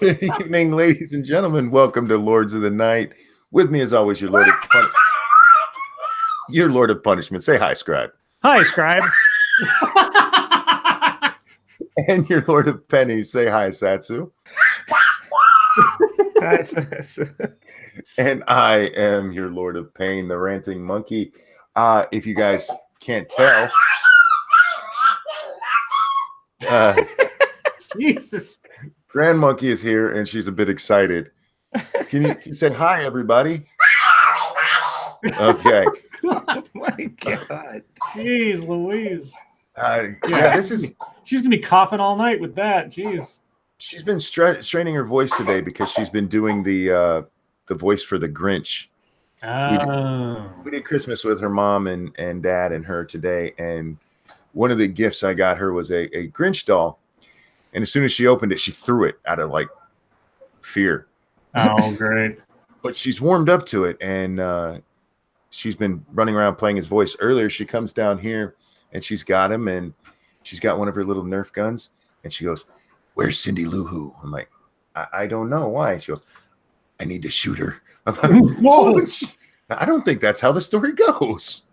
Good evening, ladies and gentlemen. Welcome to Lords of the Night. With me, as always, your Lord of Punishment. Say hi, Scribe. Hi, Scribe. And your Lord of Pennies. Say hi, Satsu. Hi, Satsu. And I am your Lord of Pain, the ranting monkey. If you guys can't tell, Jesus. Grand Monkey is here, and she's a bit excited. Can you say hi, everybody? Okay. Oh my God. Jeez Louise. Yeah, she's gonna be coughing all night with that. Jeez. She's been straining her voice today because she's been doing the voice for the Grinch. We did Christmas with her mom and dad and her today, and one of the gifts I got her was a Grinch doll, and as soon as she opened it, she threw it out of like fear. Oh, great. But she's warmed up to it, and she's been running around playing his voice. Earlier, she comes down here, and she's got him, and she's got one of her little Nerf guns, and she goes, "Where's Cindy Lou Who?" I'm like, I don't know. Why? She goes, "I need to shoot her." I'm like, whoa! I don't think that's how the story goes.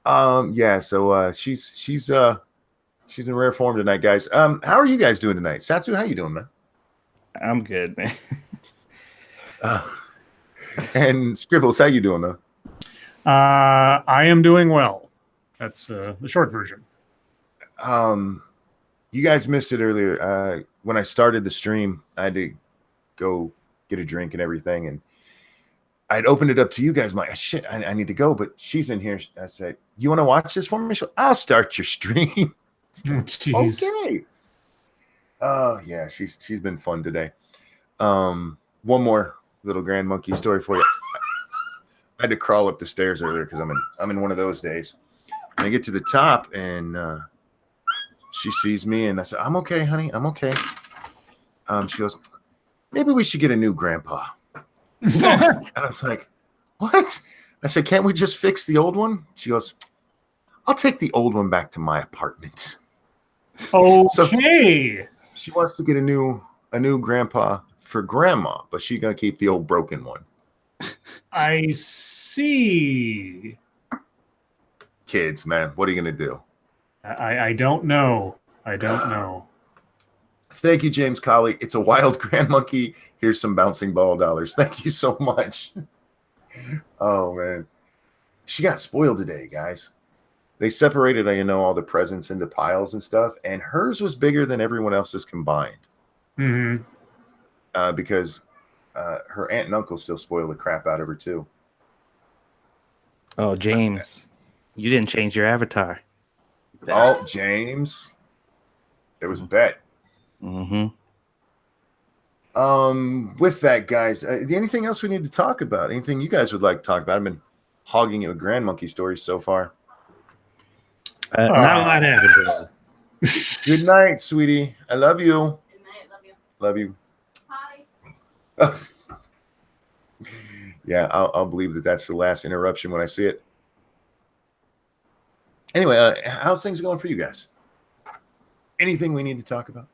Yeah. So she's in rare form tonight, guys. How are you guys doing tonight? Satsu, how you doing, man? I'm good, man. And Scribbles, how you doing, though? I am doing well. That's the short version. You guys missed it earlier. When I started the stream, I had to go get a drink and everything, and I'd opened it up to you guys. I'm like, shit, I need to go, but she's in here. I said, "You want to watch this for me?" I'll start your stream. Jeez. Okay. Yeah, she's been fun today. One more little Grand Monkey story for you. I had to crawl up the stairs earlier because I'm in one of those days. And I get to the top, and she sees me, and I said, "I'm okay, honey. I'm okay." She goes, "Maybe we should get a new grandpa." And I was like, "What?" I said, "Can't we just fix the old one?" She goes, "I'll take the old one back to my apartment." Okay. So she wants to get a new grandpa for grandma, but she's gonna keep the old broken one. I see. Kids, man, what are you gonna do? I don't know. I don't know. Thank you, James Colley. It's a wild Grand Monkey. Here's some bouncing ball dollars. Thank you so much. Oh man, she got spoiled today, guys. They separated, all the presents into piles and stuff, and hers was bigger than everyone else's combined. Mm-hmm. Because her aunt and uncle still spoil the crap out of her too. Oh, James, you didn't change your avatar. Oh, James, there was a bet. Mm-hmm. With that, guys, anything else we need to talk about? Anything you guys would like to talk about? I've been hogging it with Grand Monkey stories so far. Not a lot happened. Good night, sweetie. I love you. Good night. Love you. Love you. Hi. Yeah, I'll believe that that's the last interruption when I see it. Anyway, how's things going for you guys? Anything we need to talk about?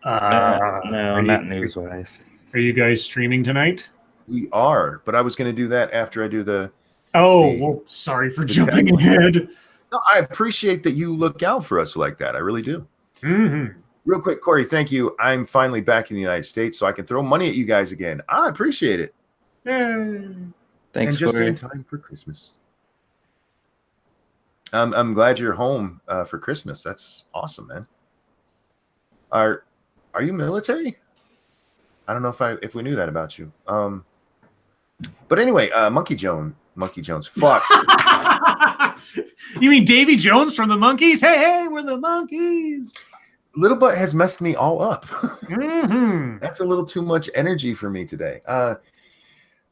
No, not news-wise. Are you guys streaming tonight? We are, but I was going to do that after I do the... well, sorry for jumping ahead. No, I appreciate that you look out for us like that. I really do. Mm-hmm. Real quick, Corey, thank you. I'm finally back in the United States, so I can throw money at you guys again. I appreciate it. Yay. Thanks, and just Corey. in time for Christmas. I'm glad you're home for Christmas. That's awesome, man. Are you military? I don't know if we knew that about you. But anyway, Monkey Jones. Fuck. You mean Davy Jones from the Monkees? Hey, we're the Monkees. Little Butt has messed me all up. Mm-hmm. That's a little too much energy for me today.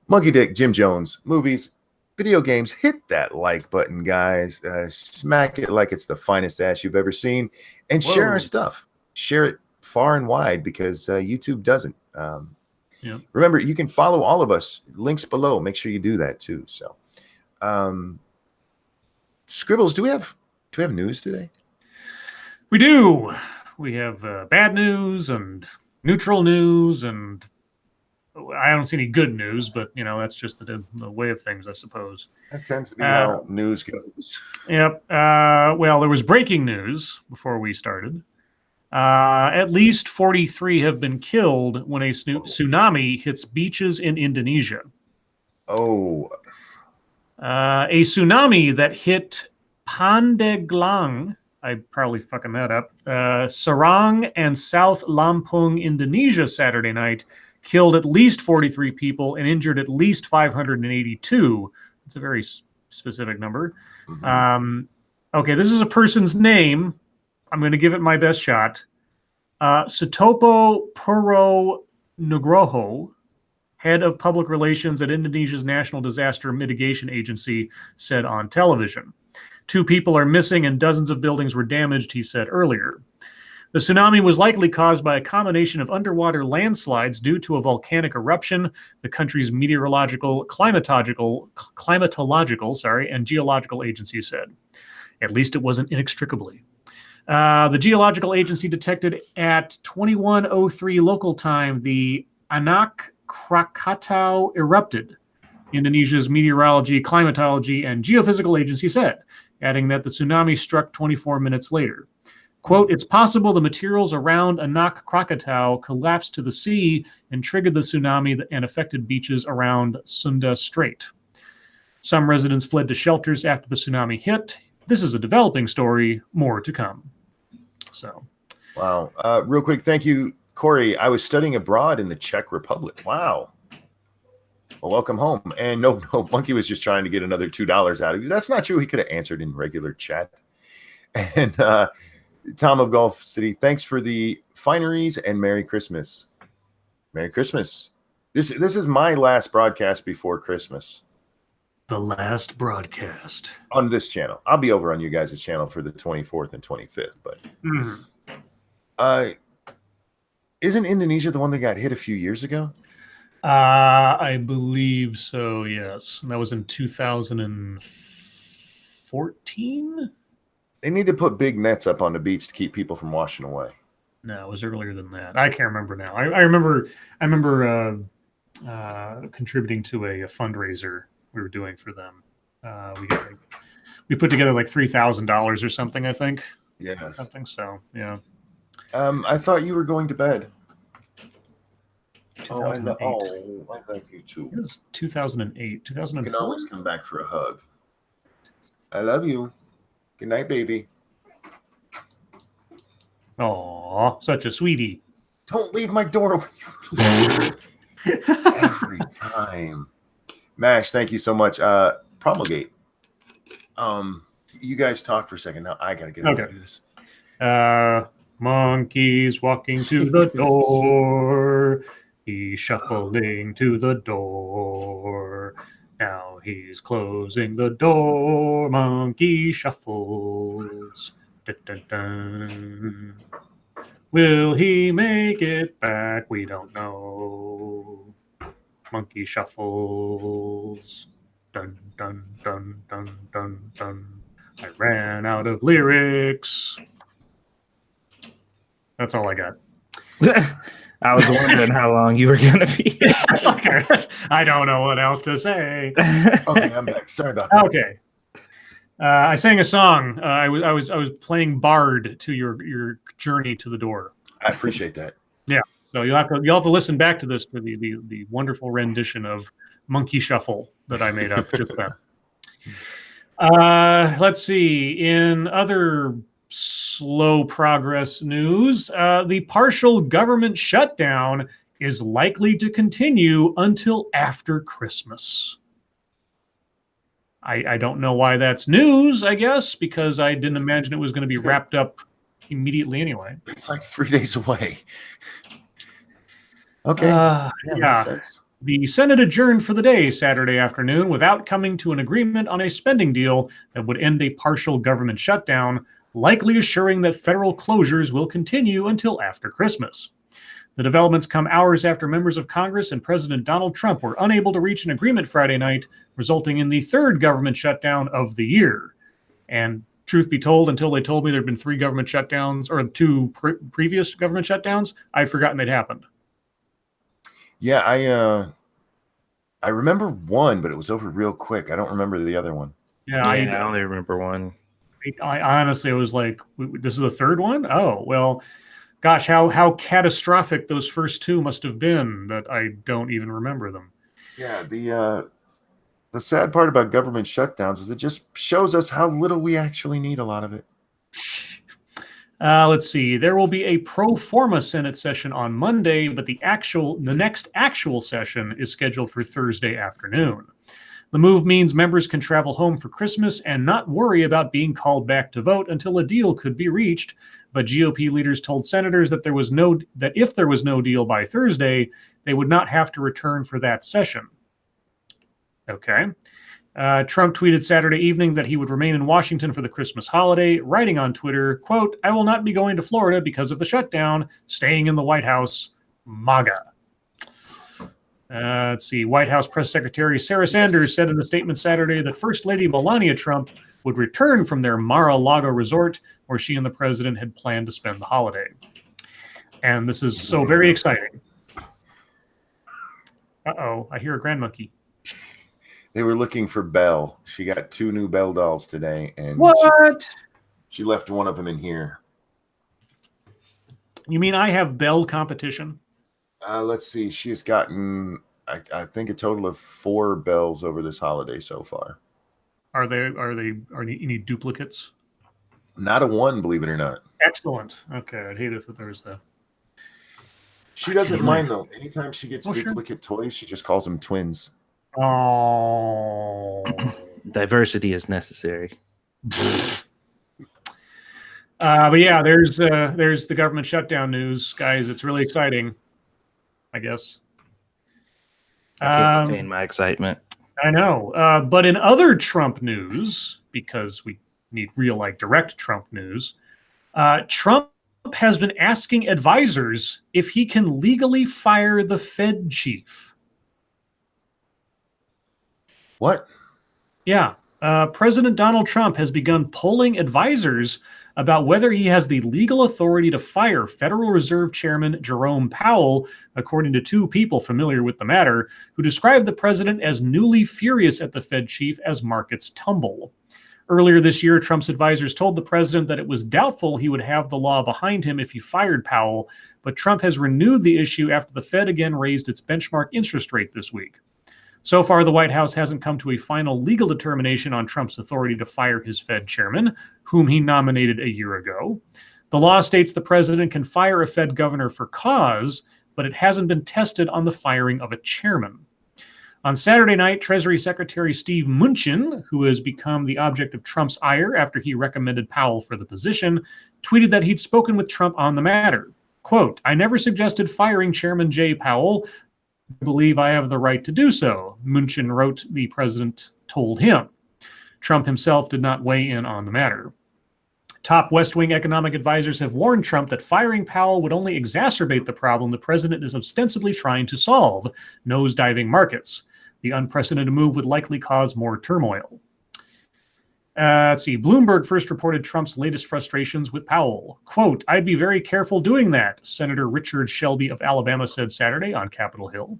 Monkey Dick, Jim Jones, movies, video games. Hit that like button, guys. Smack it like it's the finest ass you've ever seen. And share our stuff. Share it far and wide because YouTube doesn't. Remember, you can follow all of us. Links below. Make sure you do that too. So, Scribbles, do we have news today? We do. We have bad news and neutral news, and I don't see any good news, but that's just the way of things, I suppose. That tends to be how news goes. Yep. Well, there was breaking news before we started. At least 43 have been killed when a tsunami hits beaches in Indonesia. Oh. A tsunami that hit Pandeglang, I'm probably fucking that up, Serang and South Lampung, Indonesia, Saturday night, killed at least 43 people and injured at least 582. It's a very specific number. Mm-hmm. Okay, this is a person's name. I'm going to give it my best shot. Sutopo Purwo Nugroho, head of public relations at Indonesia's National Disaster Mitigation Agency, said on television. 2 people are missing and dozens of buildings were damaged, he said earlier. The tsunami was likely caused by a combination of underwater landslides due to a volcanic eruption, the country's climatological, and geological agency said. At least it wasn't inextricably. The geological agency detected at 21:03 local time the Anak Krakatau erupted, Indonesia's meteorology, climatology, and geophysical agency said, adding that the tsunami struck 24 minutes later. Quote, it's possible the materials around Anak Krakatau collapsed to the sea and triggered the tsunami and affected beaches around Sunda Strait. Some residents fled to shelters after the tsunami hit. This is a developing story, more to come. So, wow. Real quick, thank you, Corey. I was studying abroad in the Czech Republic. Wow. Well, welcome home. And no, Monkey was just trying to get another $2 out of you. That's not true. He could have answered in regular chat. And Tom of Gulf City, thanks for the fineries and Merry Christmas. Merry Christmas. This is my last broadcast before Christmas. The last broadcast on this channel. I'll be over on you guys' channel for the 24th and 25th, but isn't Indonesia the one that got hit a few years ago? I believe so, yes. And that was in 2014. They need to put big nets up on the beach to keep people from washing away. No, it was earlier than that. I can't remember now. I remember contributing to a fundraiser we were doing for them. We put together like $3,000 or something, I think. Yeah. Something. So yeah. I thought you were going to bed. Oh, I love you too. It was 2008, 2004. You can always come back for a hug. I love you. Good night, baby. Aw, such a sweetie. Don't leave my door open. Every time. Mash, thank you so much. Promulgate. You guys talk for a second. Now I gotta get over to this. Monkey's walking to the door. He's shuffling to the door. Now he's closing the door. Monkey shuffles. Dun, dun, dun. Will he make it back? We don't know. Monkey shuffles. Dun, dun, dun, dun, dun, dun. I ran out of lyrics. That's all I got. I was wondering how long you were going to be. I don't know what else to say. Okay, I'm back. Sorry about that. Okay. I sang a song. I was playing Bard to your journey to the door. I appreciate that. Yeah. So you'll have to listen back to this for the wonderful rendition of Monkey Shuffle that I made up just then. Let's see. In other slow progress news, the partial government shutdown is likely to continue until after Christmas. I don't know why that's news, I guess, because I didn't imagine it was going to be wrapped up immediately anyway. It's like 3 days away. Okay. Yeah. The Senate adjourned for the day Saturday afternoon without coming to an agreement on a spending deal that would end a partial government shutdown, likely assuring that federal closures will continue until after Christmas. The developments come hours after members of Congress and President Donald Trump were unable to reach an agreement Friday night, resulting in the third government shutdown of the year. And truth be told, until they told me there'd been 3 government shutdowns or 2 previous government shutdowns, I'd forgotten they'd happened. Yeah, I remember one, but it was over real quick. I don't remember the other one. Yeah, I only remember one. I honestly was like, this is the 3rd one? Oh, well, gosh, how catastrophic those first 2 must have been that I don't even remember them. Yeah, the sad part about government shutdowns is it just shows us how little we actually need a lot of it. Let's see. There will be a pro forma Senate session on Monday, but the next actual session is scheduled for Thursday afternoon. The move means members can travel home for Christmas and not worry about being called back to vote until a deal could be reached. But GOP leaders told senators that if there was no deal by Thursday, they would not have to return for that session. Okay. Trump tweeted Saturday evening that he would remain in Washington for the Christmas holiday, writing on Twitter, quote, "I will not be going to Florida because of the shutdown, staying in the White House, MAGA." Let's see. White House Press Secretary Sarah Sanders said in a statement Saturday that First Lady Melania Trump would return from their Mar-a-Lago resort where she and the president had planned to spend the holiday. And this is so very exciting. Uh-oh, I hear a grand monkey. They were looking for Belle. She got 2 new Belle dolls today, and what? She left one of them in here. You mean I have Belle competition? Let's see. She's gotten, I think, a total of 4 Bells over this holiday so far. Are there any duplicates? Not a one, believe it or not. Excellent. Okay, I'd hate if there's a. She doesn't mind though. Anytime she gets duplicate toys, she just calls them twins. Oh. Diversity is necessary. But yeah, there's the government shutdown news, guys. It's really exciting, I guess. I can't contain my excitement. I know. But in other Trump news, because we need real, direct Trump news, Trump has been asking advisors if he can legally fire the Fed chief. What? Yeah. President Donald Trump has begun polling advisors about whether he has the legal authority to fire Federal Reserve Chairman Jerome Powell, according to 2 people familiar with the matter, who described the president as newly furious at the Fed chief as markets tumble. Earlier this year, Trump's advisors told the president that it was doubtful he would have the law behind him if he fired Powell, but Trump has renewed the issue after the Fed again raised its benchmark interest rate this week. So far, the White House hasn't come to a final legal determination on Trump's authority to fire his Fed chairman, whom he nominated a year ago. The law states the president can fire a Fed governor for cause, but it hasn't been tested on the firing of a chairman. On Saturday night, Treasury Secretary Steve Mnuchin, who has become the object of Trump's ire after he recommended Powell for the position, tweeted that he'd spoken with Trump on the matter. Quote, "I never suggested firing Chairman Jay Powell. I believe I have the right to do so," Mnuchin wrote the president told him. Trump himself did not weigh in on the matter. Top West Wing economic advisors have warned Trump that firing Powell would only exacerbate the problem the president is ostensibly trying to solve, nosediving markets. The unprecedented move would likely cause more turmoil. Let's see. Bloomberg first reported Trump's latest frustrations with Powell. Quote, "I'd be very careful doing that," Senator Richard Shelby of Alabama said Saturday on Capitol Hill.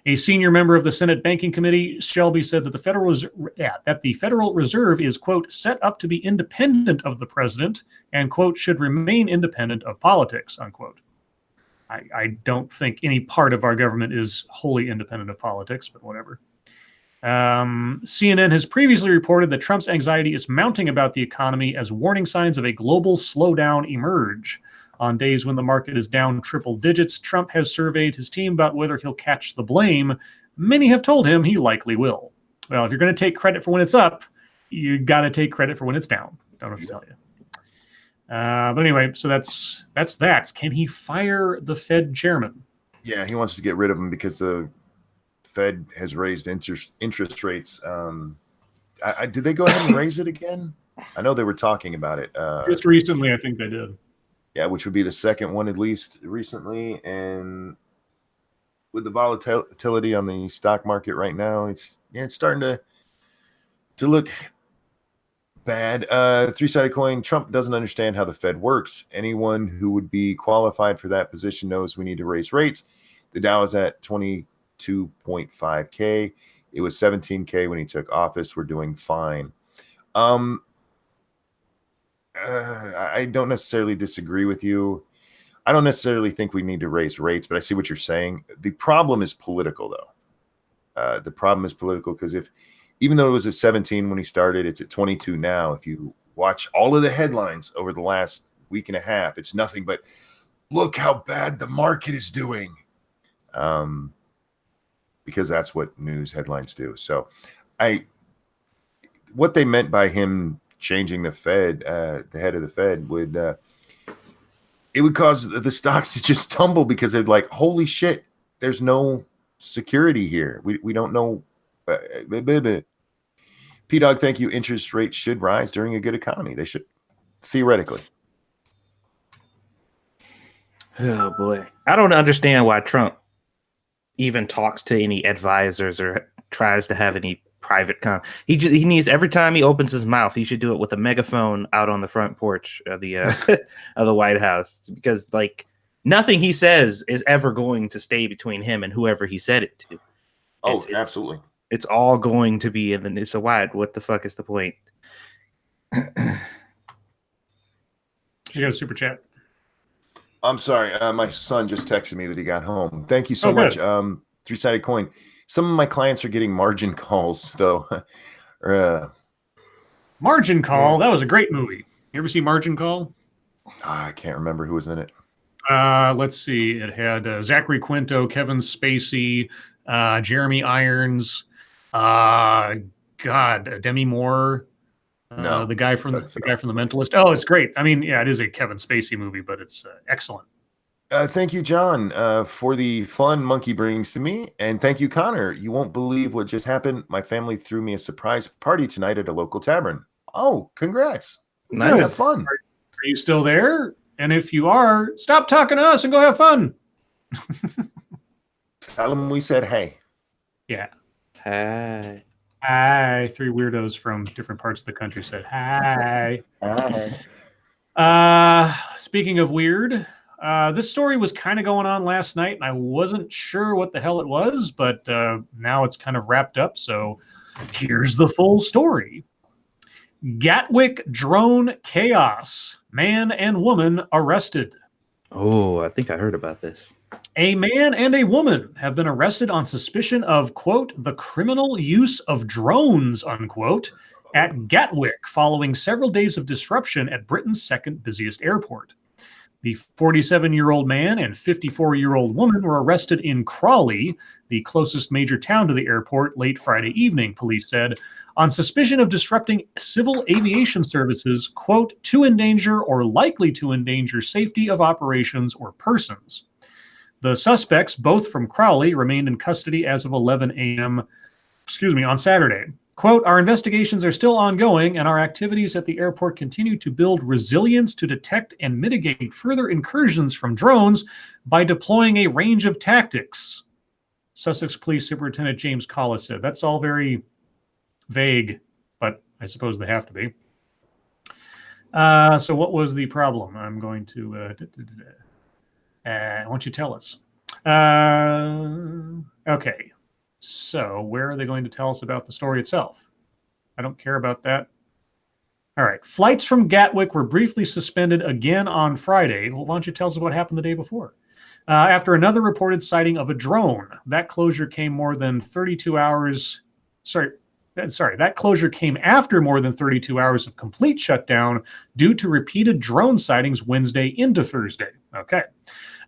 A senior member of the Senate Banking Committee, Shelby, said that the Federal Reserve is, quote, "set up to be independent of the president and, quote, should remain independent of politics," unquote. I don't think any part of our government is wholly independent of politics, but whatever. CNN has previously reported that Trump's anxiety is mounting about the economy as warning signs of a global slowdown emerge. On days when the market is down triple digits, Trump has surveyed his team about whether he'll catch the blame. Many have told him he likely will. Well, if you're going to take credit for when it's up, you got to take credit for when it's down. Don't have to tell you. But anyway, so that's that. Can he fire the Fed chairman? Yeah, he wants to get rid of him because the Fed has raised interest rates. Did they go ahead and raise it again? I know they were talking about it. Just recently, I think they did. Yeah, which would be the second one at least recently. And with the volatility on the stock market right now, it's starting to look bad. Three-sided coin. Trump doesn't understand how the Fed works. Anyone who would be qualified for that position knows we need to raise rates. The Dow is at 22.5K. It was 17K when he took office. We're doing fine. I don't necessarily disagree with you. I don't necessarily think we need to raise rates, but I see what you're saying. The problem is political, though. The problem is political because even though it was at 17 when he started, it's at 22 now. If you watch all of the headlines over the last week and a half, it's nothing but look how bad the market is doing. Because that's what news headlines do. So what they meant by him changing the Fed, the head of the Fed, it would cause the stocks to just tumble because they're like, holy shit, there's no security here. We don't know. P-Dog, thank you. Interest rates should rise during a good economy. They should, theoretically. Oh boy, I don't understand why Trump even talks to any advisors or tries to have any private he needs, every time he opens his mouth, he should do it with a megaphone out on the front porch of the of the White House, because like nothing he says is ever going to stay between him and whoever he said it to. Absolutely. It's all going to be in the, so why? What the fuck is the point? You got a super chat. I'm sorry. My son just texted me that he got home. Thank you so much. Three-sided coin. Some of my clients are getting margin calls, though. Margin Call. That was a great movie. You ever see Margin Call? I can't remember who was in it. Let's see. It had Zachary Quinto, Kevin Spacey, Jeremy Irons, Demi Moore, No, the guy from The Mentalist. Oh, it's great. I mean, yeah, it is a Kevin Spacey movie, but it's excellent. Thank you, John, for the fun Monkey brings to me. And thank you, Connor. You won't believe what just happened. My family threw me a surprise party tonight at a local tavern. Oh, congrats. Nice. Have fun. Are you still there? And if you are, stop talking to us and go have fun. Tell them we said hey. Yeah. Hi. Hi. Three weirdos from different parts of the country said hi. Hi. Speaking of weird, this story was kind of going on last night, and I wasn't sure what the hell it was, but now it's kind of wrapped up. So here's the full story. Gatwick drone chaos. Man and woman arrested. Oh, I think I heard about this. A man and a woman have been arrested on suspicion of, quote, the criminal use of drones, unquote, at Gatwick following several days of disruption at Britain's second busiest airport. The 47-year-old man and 54-year-old woman were arrested in Crawley, the closest major town to the airport, late Friday evening, police said, on suspicion of disrupting civil aviation services, quote, to endanger or likely to endanger safety of operations or persons. The suspects, both from Crowley, remained in custody as of 11 a.m. On Saturday. Quote, our investigations are still ongoing and our activities at the airport continue to build resilience to detect and mitigate further incursions from drones by deploying a range of tactics. Sussex Police Superintendent James Collis said. That's all very vague, but I suppose they have to be. So what was the problem? I'm going to... why don't you tell us? Okay. So where are they going to tell us about the story itself? I don't care about that. All right. Flights from Gatwick were briefly suspended again on Friday. Well, why don't you tell us what happened the day before? After another reported sighting of a drone. That closure came more than 32 hours. That closure came after more than 32 hours of complete shutdown due to repeated drone sightings Wednesday into Thursday. Okay.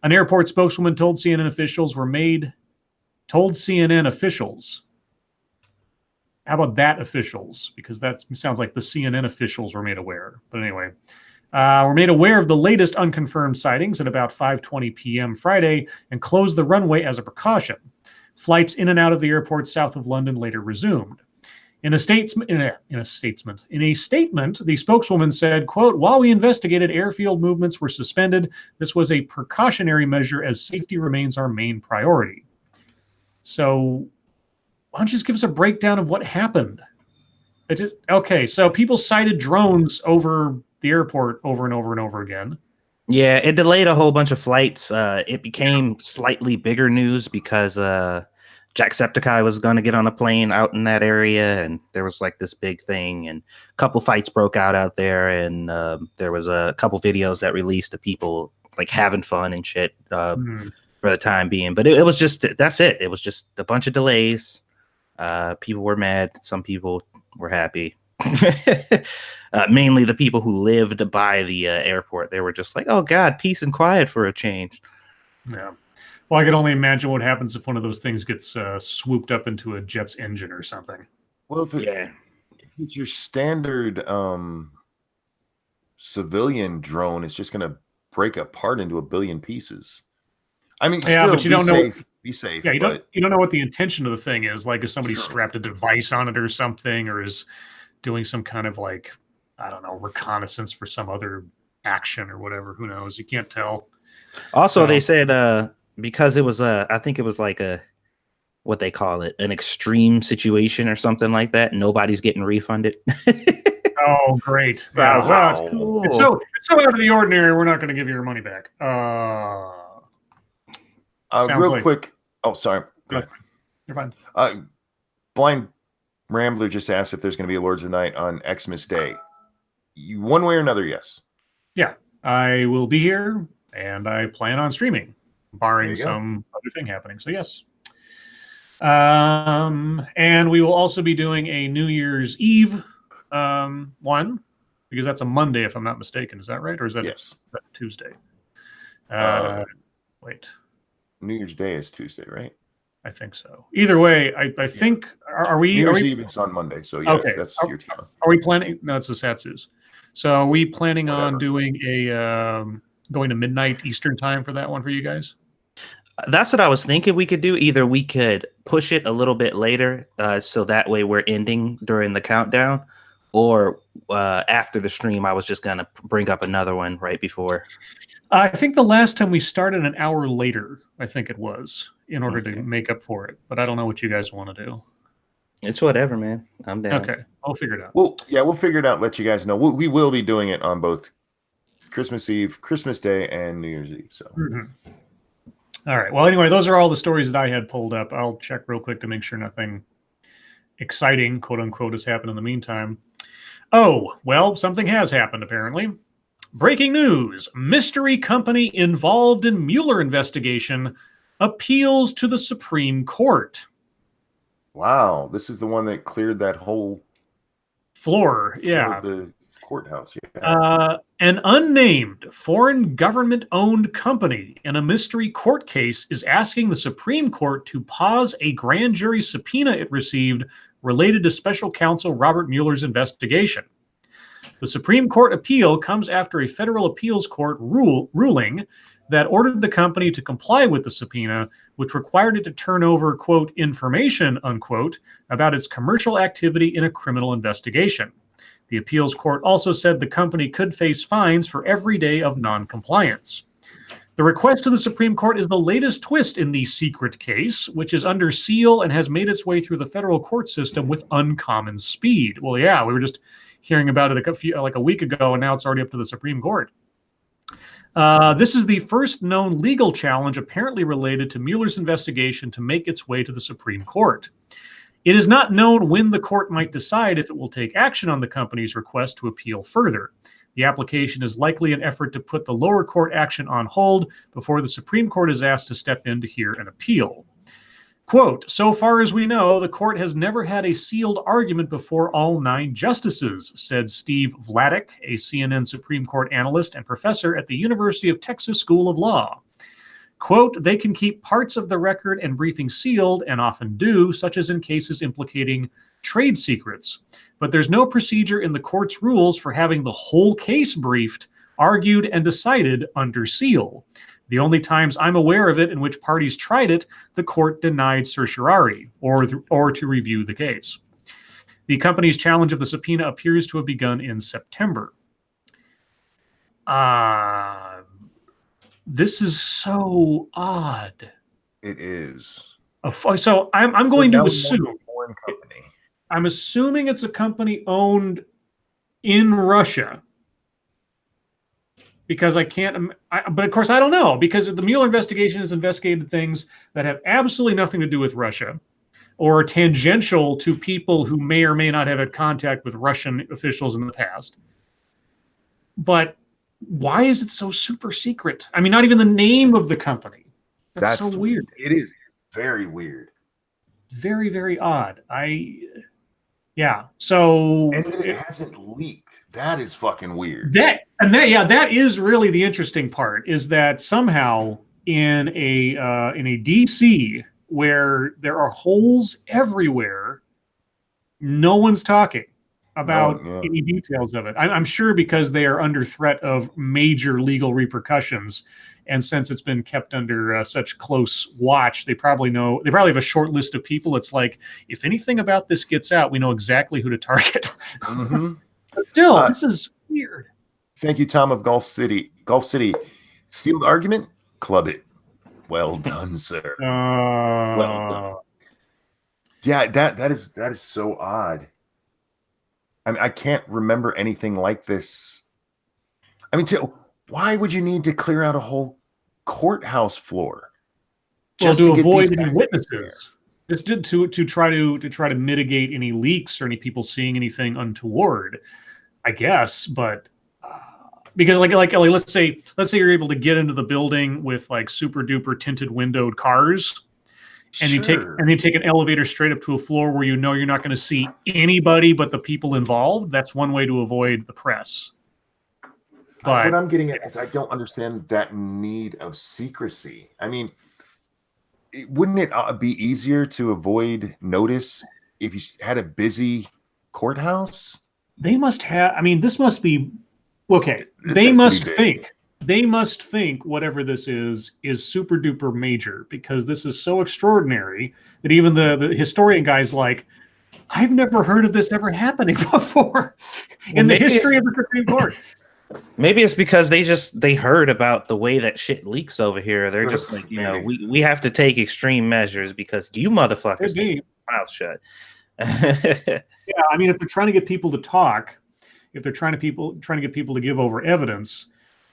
An airport spokeswoman told CNN officials how about that officials? Because that sounds like the CNN officials were made aware. But anyway, were made aware of the latest unconfirmed sightings at about 5:20 p.m. Friday and closed the runway as a precaution. Flights in and out of the airport south of London later resumed. In a statement, the spokeswoman said, quote, while we investigated, airfield movements were suspended. This was a precautionary measure as safety remains our main priority. So why don't you just give us a breakdown of what happened? It just okay. So people cited drones over the airport over and over and over again. Yeah, it delayed a whole bunch of flights. It became slightly bigger news because Jacksepticeye was going to get on a plane out in that area, and there was like this big thing, and a couple fights broke out there, and there was a couple videos that released of people like having fun and shit for the time being. But it was just that's it. It was just a bunch of delays. People were mad. Some people were happy. Mainly the people who lived by the airport. They were just like, oh God, peace and quiet for a change. Yeah. Well, I can only imagine what happens if one of those things gets swooped up into a jet's engine or something. Well, if it's your standard civilian drone, it's just going to break apart into a billion pieces. I mean, yeah, still, but you don't know. Be safe. Yeah, you don't know what the intention of the thing is. Like if somebody strapped a device on it or something, or is doing some kind of like, I don't know, reconnaissance for some other action or whatever. Who knows? You can't tell. Also, they said because it was I think it was like what they call it, an extreme situation or something like that. Nobody's getting refunded. Oh, great! Yeah, wow, cool. It's so out of the ordinary. We're not going to give you your money back. Real quick. Oh, sorry. Go ahead. You're fine. Blind Rambler just asked if there's going to be a Lords of the Night on Xmas Day. One way or another, yes. Yeah, I will be here, and I plan on streaming, barring some other thing happening. So yes. And we will also be doing a New Year's Eve one, because that's a Monday, if I'm not mistaken. Is that right, or is that, yes. That Tuesday? Wait. New Year's Day is Tuesday, right? I think so. Either way, I think are we? New Year's Eve is on Monday, so yes, okay. That's your time. Are we planning? No, it's the Satsu's. So are we planning on doing a going to midnight Eastern time for that one for you guys? That's what I was thinking we could do. Either we could push it a little bit later, so that way we're ending during the countdown, or after the stream, I was just gonna bring up another one right before. I think the last time we started an hour later, I think it was, in order to make up for it. But I don't know what you guys want to do. It's whatever, man. I'm down. Okay, I'll figure it out. Well, yeah, we'll figure it out. Let you guys know. We will be doing it on both Christmas Eve, Christmas Day, and New Year's Eve. So. All right. Well, anyway, those are all the stories that I had pulled up. I'll check real quick to make sure nothing exciting, quote unquote, has happened in the meantime. Oh, well, something has happened, apparently. Breaking news. Mystery company involved in Mueller investigation appeals to the Supreme Court. Wow. This is the one that cleared that whole floor of the courthouse. An unnamed foreign government-owned company in a mystery court case is asking the Supreme Court to pause a grand jury subpoena it received related to special counsel Robert Mueller's investigation. The Supreme Court appeal comes after a federal appeals court ruling that ordered the company to comply with the subpoena, which required it to turn over, quote, information, unquote, about its commercial activity in a criminal investigation. The appeals court also said the company could face fines for every day of non-compliance. The request to the Supreme Court is the latest twist in the secret case, which is under seal and has made its way through the federal court system with uncommon speed. Well, yeah, we were just hearing about it a week ago, and now it's already up to the Supreme Court. This is the first known legal challenge apparently related to Mueller's investigation to make its way to the Supreme Court. It is not known when the court might decide if it will take action on the company's request to appeal further. The application is likely an effort to put the lower court action on hold before the Supreme Court is asked to step in to hear an appeal. Quote, so far as we know, the court has never had a sealed argument before all 9 justices, said Steve Vladeck, a CNN Supreme Court analyst and professor at the University of Texas School of Law. Quote, they can keep parts of the record and briefing sealed, and often do, such as in cases implicating trade secrets. But there's no procedure in the court's rules for having the whole case briefed, argued, and decided under seal. The only times I'm aware of it in which parties tried it, the court denied certiorari, or to review the case. The company's challenge of the subpoena appears to have begun in September. This is so odd. It is. So I'm going to assume. Foreign company. I'm assuming it's a company owned in Russia. Because I can't, but of course I don't know, because the Mueller investigation has investigated things that have absolutely nothing to do with Russia or tangential to people who may or may not have had contact with Russian officials in the past. But why is it so super secret? I mean, not even the name of the company. That's so weird. It is very weird. Very, very odd. Yeah. So and it hasn't leaked. That is fucking weird. That is really the interesting part, is that somehow in a DC where there are holes everywhere, no one's talking about any details of it. I'm sure because they are under threat of major legal repercussions. And since it's been kept under such close watch, they probably have a short list of people. It's like, if anything about this gets out, we know exactly who to target. Mm-hmm. But still, this is weird. Thank you, Tom of Gulf City. Gulf City. Sealed argument? Club it. Well done, sir. Well done. Yeah, that is so odd. I mean, I can't remember anything like this. I mean, why would you need to clear out a whole courthouse floor? Just to avoid any witnesses. Just to try to mitigate any leaks or any people seeing anything untoward, I guess. But because like let's say you're able to get into the building with like super duper tinted windowed cars, and you take an elevator straight up to a floor where you know you're not going to see anybody but the people involved. That's one way to avoid the press. But what I'm getting at is I don't understand that need of secrecy. I mean, wouldn't it be easier to avoid notice if you had a busy courthouse? They must have. I mean, this must be okay. They must think whatever this is super duper major, because this is so extraordinary that even the historian guy's like, I've never heard of this ever happening before in the history of the Supreme Court. Maybe it's because they heard about the way that shit leaks over here. They're just like, we have to take extreme measures because you motherfuckers keep your mouth shut. Yeah, I mean, if they're trying to get people to talk, if they're trying to get people to give over evidence,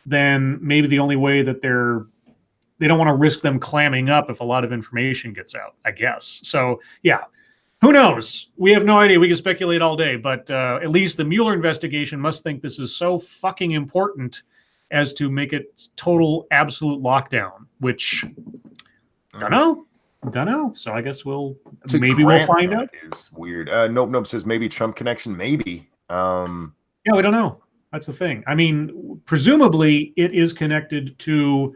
then maybe the only way that they don't want to risk them clamming up if a lot of information gets out, I guess. So yeah. Who knows? We have no idea. We can speculate all day, but at least the Mueller investigation must think this is so fucking important as to make it total, absolute lockdown, which don't know. So I guess we'll find out. Is weird. Nope says maybe Trump connection, maybe. Yeah, we don't know. That's the thing. I mean, presumably it is connected to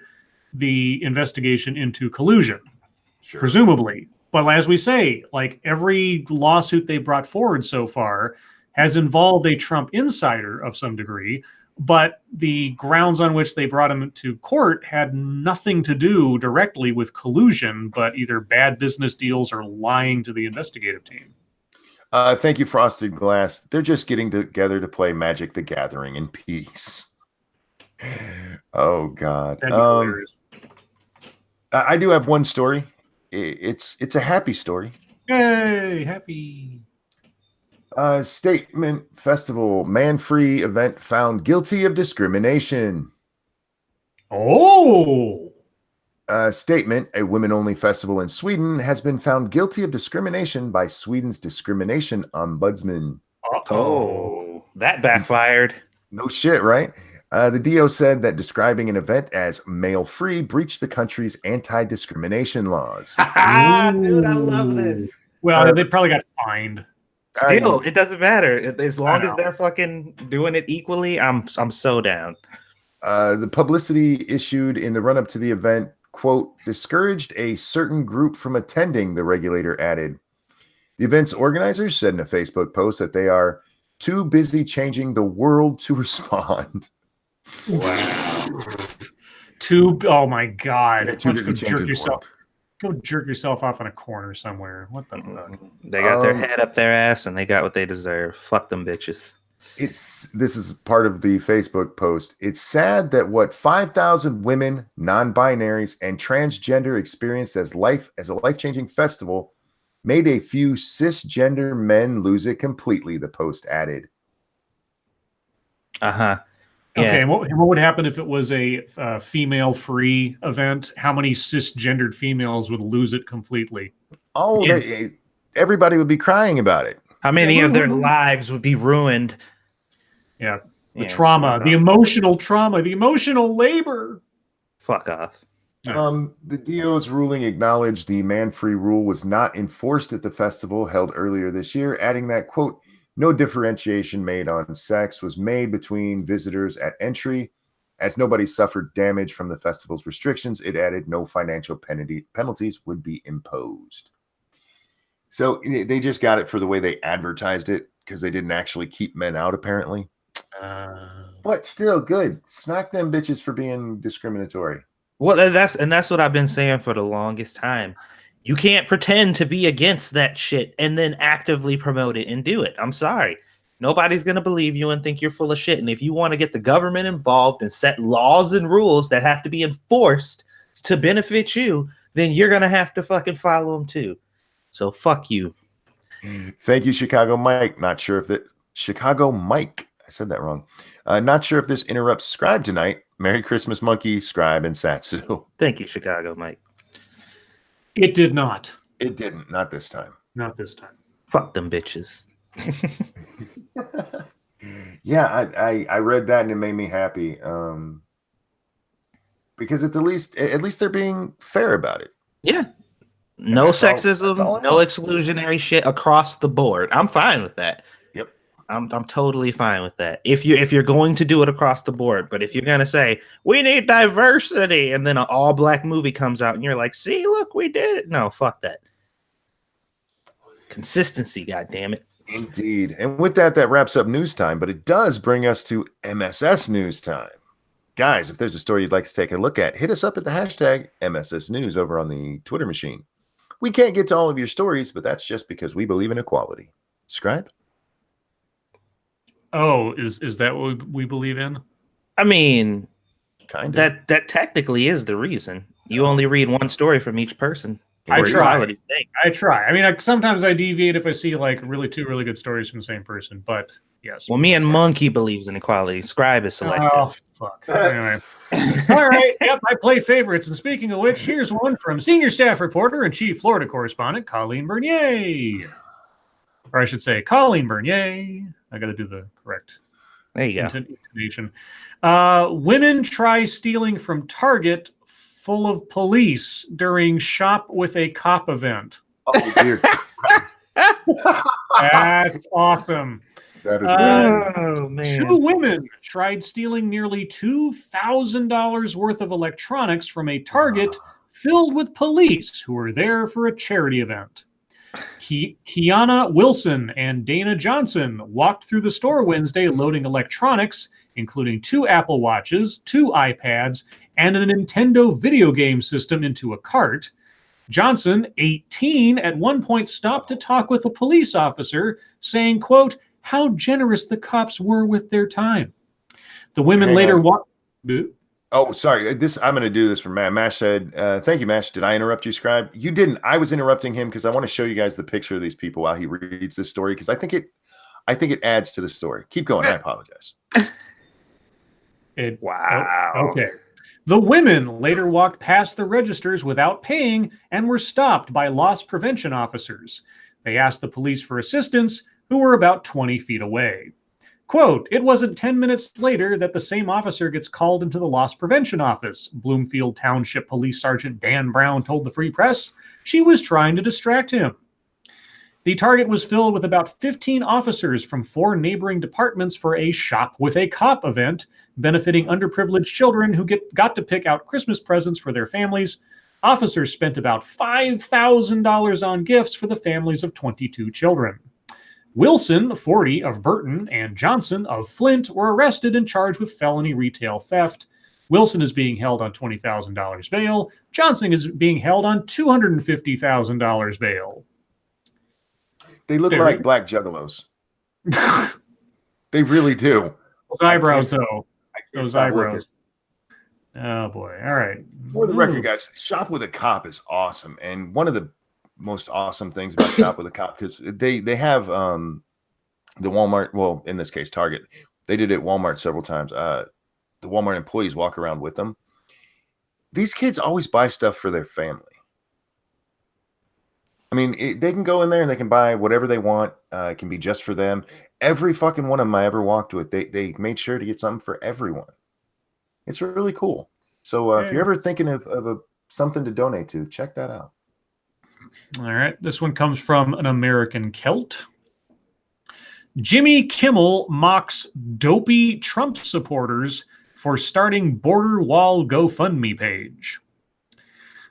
the investigation into collusion. Sure. Presumably. But as we say, like every lawsuit they brought forward so far has involved a Trump insider of some degree, but the grounds on which they brought him to court had nothing to do directly with collusion, but either bad business deals or lying to the investigative team. Thank you, Frosted Glass. They're just getting together to play Magic the Gathering in peace. Oh, God. I do have one story. It's a happy story. Yay, happy. Statement Festival man-free event found guilty of discrimination. Oh. Statement, a women-only festival in Sweden has been found guilty of discrimination by Sweden's discrimination ombudsman. Oh, that backfired. No shit, right? The DO said that describing an event as male-free breached the country's anti-discrimination laws. Dude, I love this. Well, they probably got fined. Still, it doesn't matter. As long as they're fucking doing it equally, I'm so down. The publicity issued in the run-up to the event, quote, discouraged a certain group from attending, the regulator added. The event's organizers said in a Facebook post that they are too busy changing the world to respond. Wow. Oh my God. Yeah, go jerk yourself off in a corner somewhere. What the fuck? They got their head up their ass and they got what they deserve. Fuck them bitches. This is part of the Facebook post. It's sad that 5,000 women, non-binaries, and transgender experienced as a life-changing festival made a few cisgender men lose it completely, the post added. Yeah. Okay, and what would happen if it was a female-free event? How many cisgendered females would lose it completely? Oh, Yeah. everybody would be crying about it. How many of their lives would be ruined? Yeah. The Yeah, trauma, the emotional trauma, the emotional labor. Fuck off. The DO's ruling acknowledged the man-free rule was not enforced at the festival held earlier this year, adding that, quote, no differentiation made on sex was made between visitors at entry. As nobody suffered damage from the festival's restrictions, it added no financial penalties would be imposed. So they just got it for the way they advertised it because they didn't actually keep men out, apparently. But still, good. Smack them bitches for being discriminatory. Well, that's what I've been saying for the longest time. You can't pretend to be against that shit and then actively promote it and do it. I'm sorry. Nobody's going to believe you and think you're full of shit. And if you want to get the government involved and set laws and rules that have to be enforced to benefit you, then you're going to have to fucking follow them too. So fuck you. Thank you, Chicago Mike. Not sure if that Chicago Mike. I said that wrong. Not sure if this interrupts Scribe tonight. Merry Christmas, Monkey, Scribe, and Satsu. Thank you, Chicago Mike. It did not. It didn't. Not this time. Not this time. Fuck them bitches. Yeah, I read that and it made me happy. Because at least they're being fair about it. Yeah. No sexism, that's all no exclusionary shit across the board. I'm fine with that. Yep. I'm totally fine with that. If you're going to do it across the board, but if you're gonna say we need diversity and then an all black movie comes out and you're like, see, look, we did it. No, fuck that. Consistency, goddamn it. Indeed. And with that wraps up news time, but it does bring us to MSS news time. Guys, if there's a story you'd like to take a look at, hit us up at the hashtag MSS News over on the Twitter machine. We can't get to all of your stories, but that's just because we believe in equality. Scribe? Oh, is that what we believe in? I mean, Kind of. that technically is the reason. You only read one story from each person. I for try. equality's sake. I try. I mean, sometimes I deviate if I see like two really good stories from the same person. But yes. Well, me and Monkey believes in equality. Scribe is selective. Oh fuck. Anyway. All right. Yep. I play favorites. And speaking of which, here's one from senior staff reporter and chief Florida correspondent Colleen Bernier, or I should say Colleen Bernier. I got to do the correct There you go. intonation. Women try stealing from Target full of police during shop with a cop event. Oh, dear. That's awesome. That is Oh man. 2 women tried stealing nearly $2,000 worth of electronics from a Target filled with police who were there for a charity event. Kiana Wilson and Dana Johnson walked through the store Wednesday loading electronics, including 2 Apple Watches, 2 iPads, and a Nintendo video game system into a cart. Johnson, 18, at one point stopped to talk with a police officer, saying, quote, how generous the cops were with their time. The women later walked... Oh, sorry. I'm going to do this for Matt. Mash said, thank you, Mash. Did I interrupt you, Scribe? You didn't. I was interrupting him because I want to show you guys the picture of these people while he reads this story because I think it adds to the story. Keep going. I apologize. Wow. Okay. The women later walked past the registers without paying and were stopped by loss prevention officers. They asked the police for assistance, who were about 20 feet away. Quote, it wasn't 10 minutes later that the same officer gets called into the loss prevention office. Bloomfield Township Police Sergeant Dan Brown told the Free Press she was trying to distract him. The Target was filled with about 15 officers from 4 neighboring departments for a Shop with a Cop event, benefiting underprivileged children who got to pick out Christmas presents for their families. Officers spent about $5,000 on gifts for the families of 22 children. Wilson, 40, of Burton, and Johnson, of Flint, were arrested and charged with felony retail theft. Wilson is being held on $20,000 bail. Johnson is being held on $250,000 bail. They look like black juggalos. They really do. Those eyebrows, though. Those eyebrows. Oh, boy. All right. For the record, guys, Shop with a Cop is awesome. And one of the most awesome things about Shop with a Cop, because they have the Walmart, well, in this case Target, they did it at Walmart several times. The Walmart employees walk around with them. These kids always buy stuff for their family. I mean, they can go in there and they can buy whatever they want. It can be just for them. Every fucking one of them I ever walked with, they made sure to get something for everyone. It's really cool. So if you're ever thinking of something to donate to, check that out. All right. This one comes from an American Celt. Jimmy Kimmel mocks dopey Trump supporters for starting border wall GoFundMe page.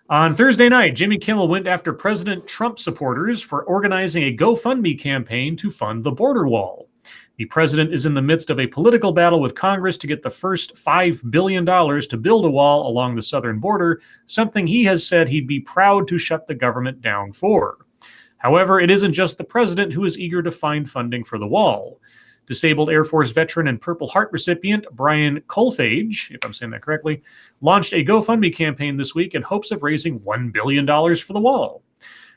On Thursday night, Jimmy Kimmel went after President Trump supporters for organizing a GoFundMe campaign to fund the border wall. The president is in the midst of a political battle with Congress to get the first $5 billion to build a wall along the southern border, something he has said he'd be proud to shut the government down for. However, it isn't just the president who is eager to find funding for the wall. Disabled Air Force veteran and Purple Heart recipient Brian Colfage, if I'm saying that correctly, launched a GoFundMe campaign this week in hopes of raising $1 billion for the wall.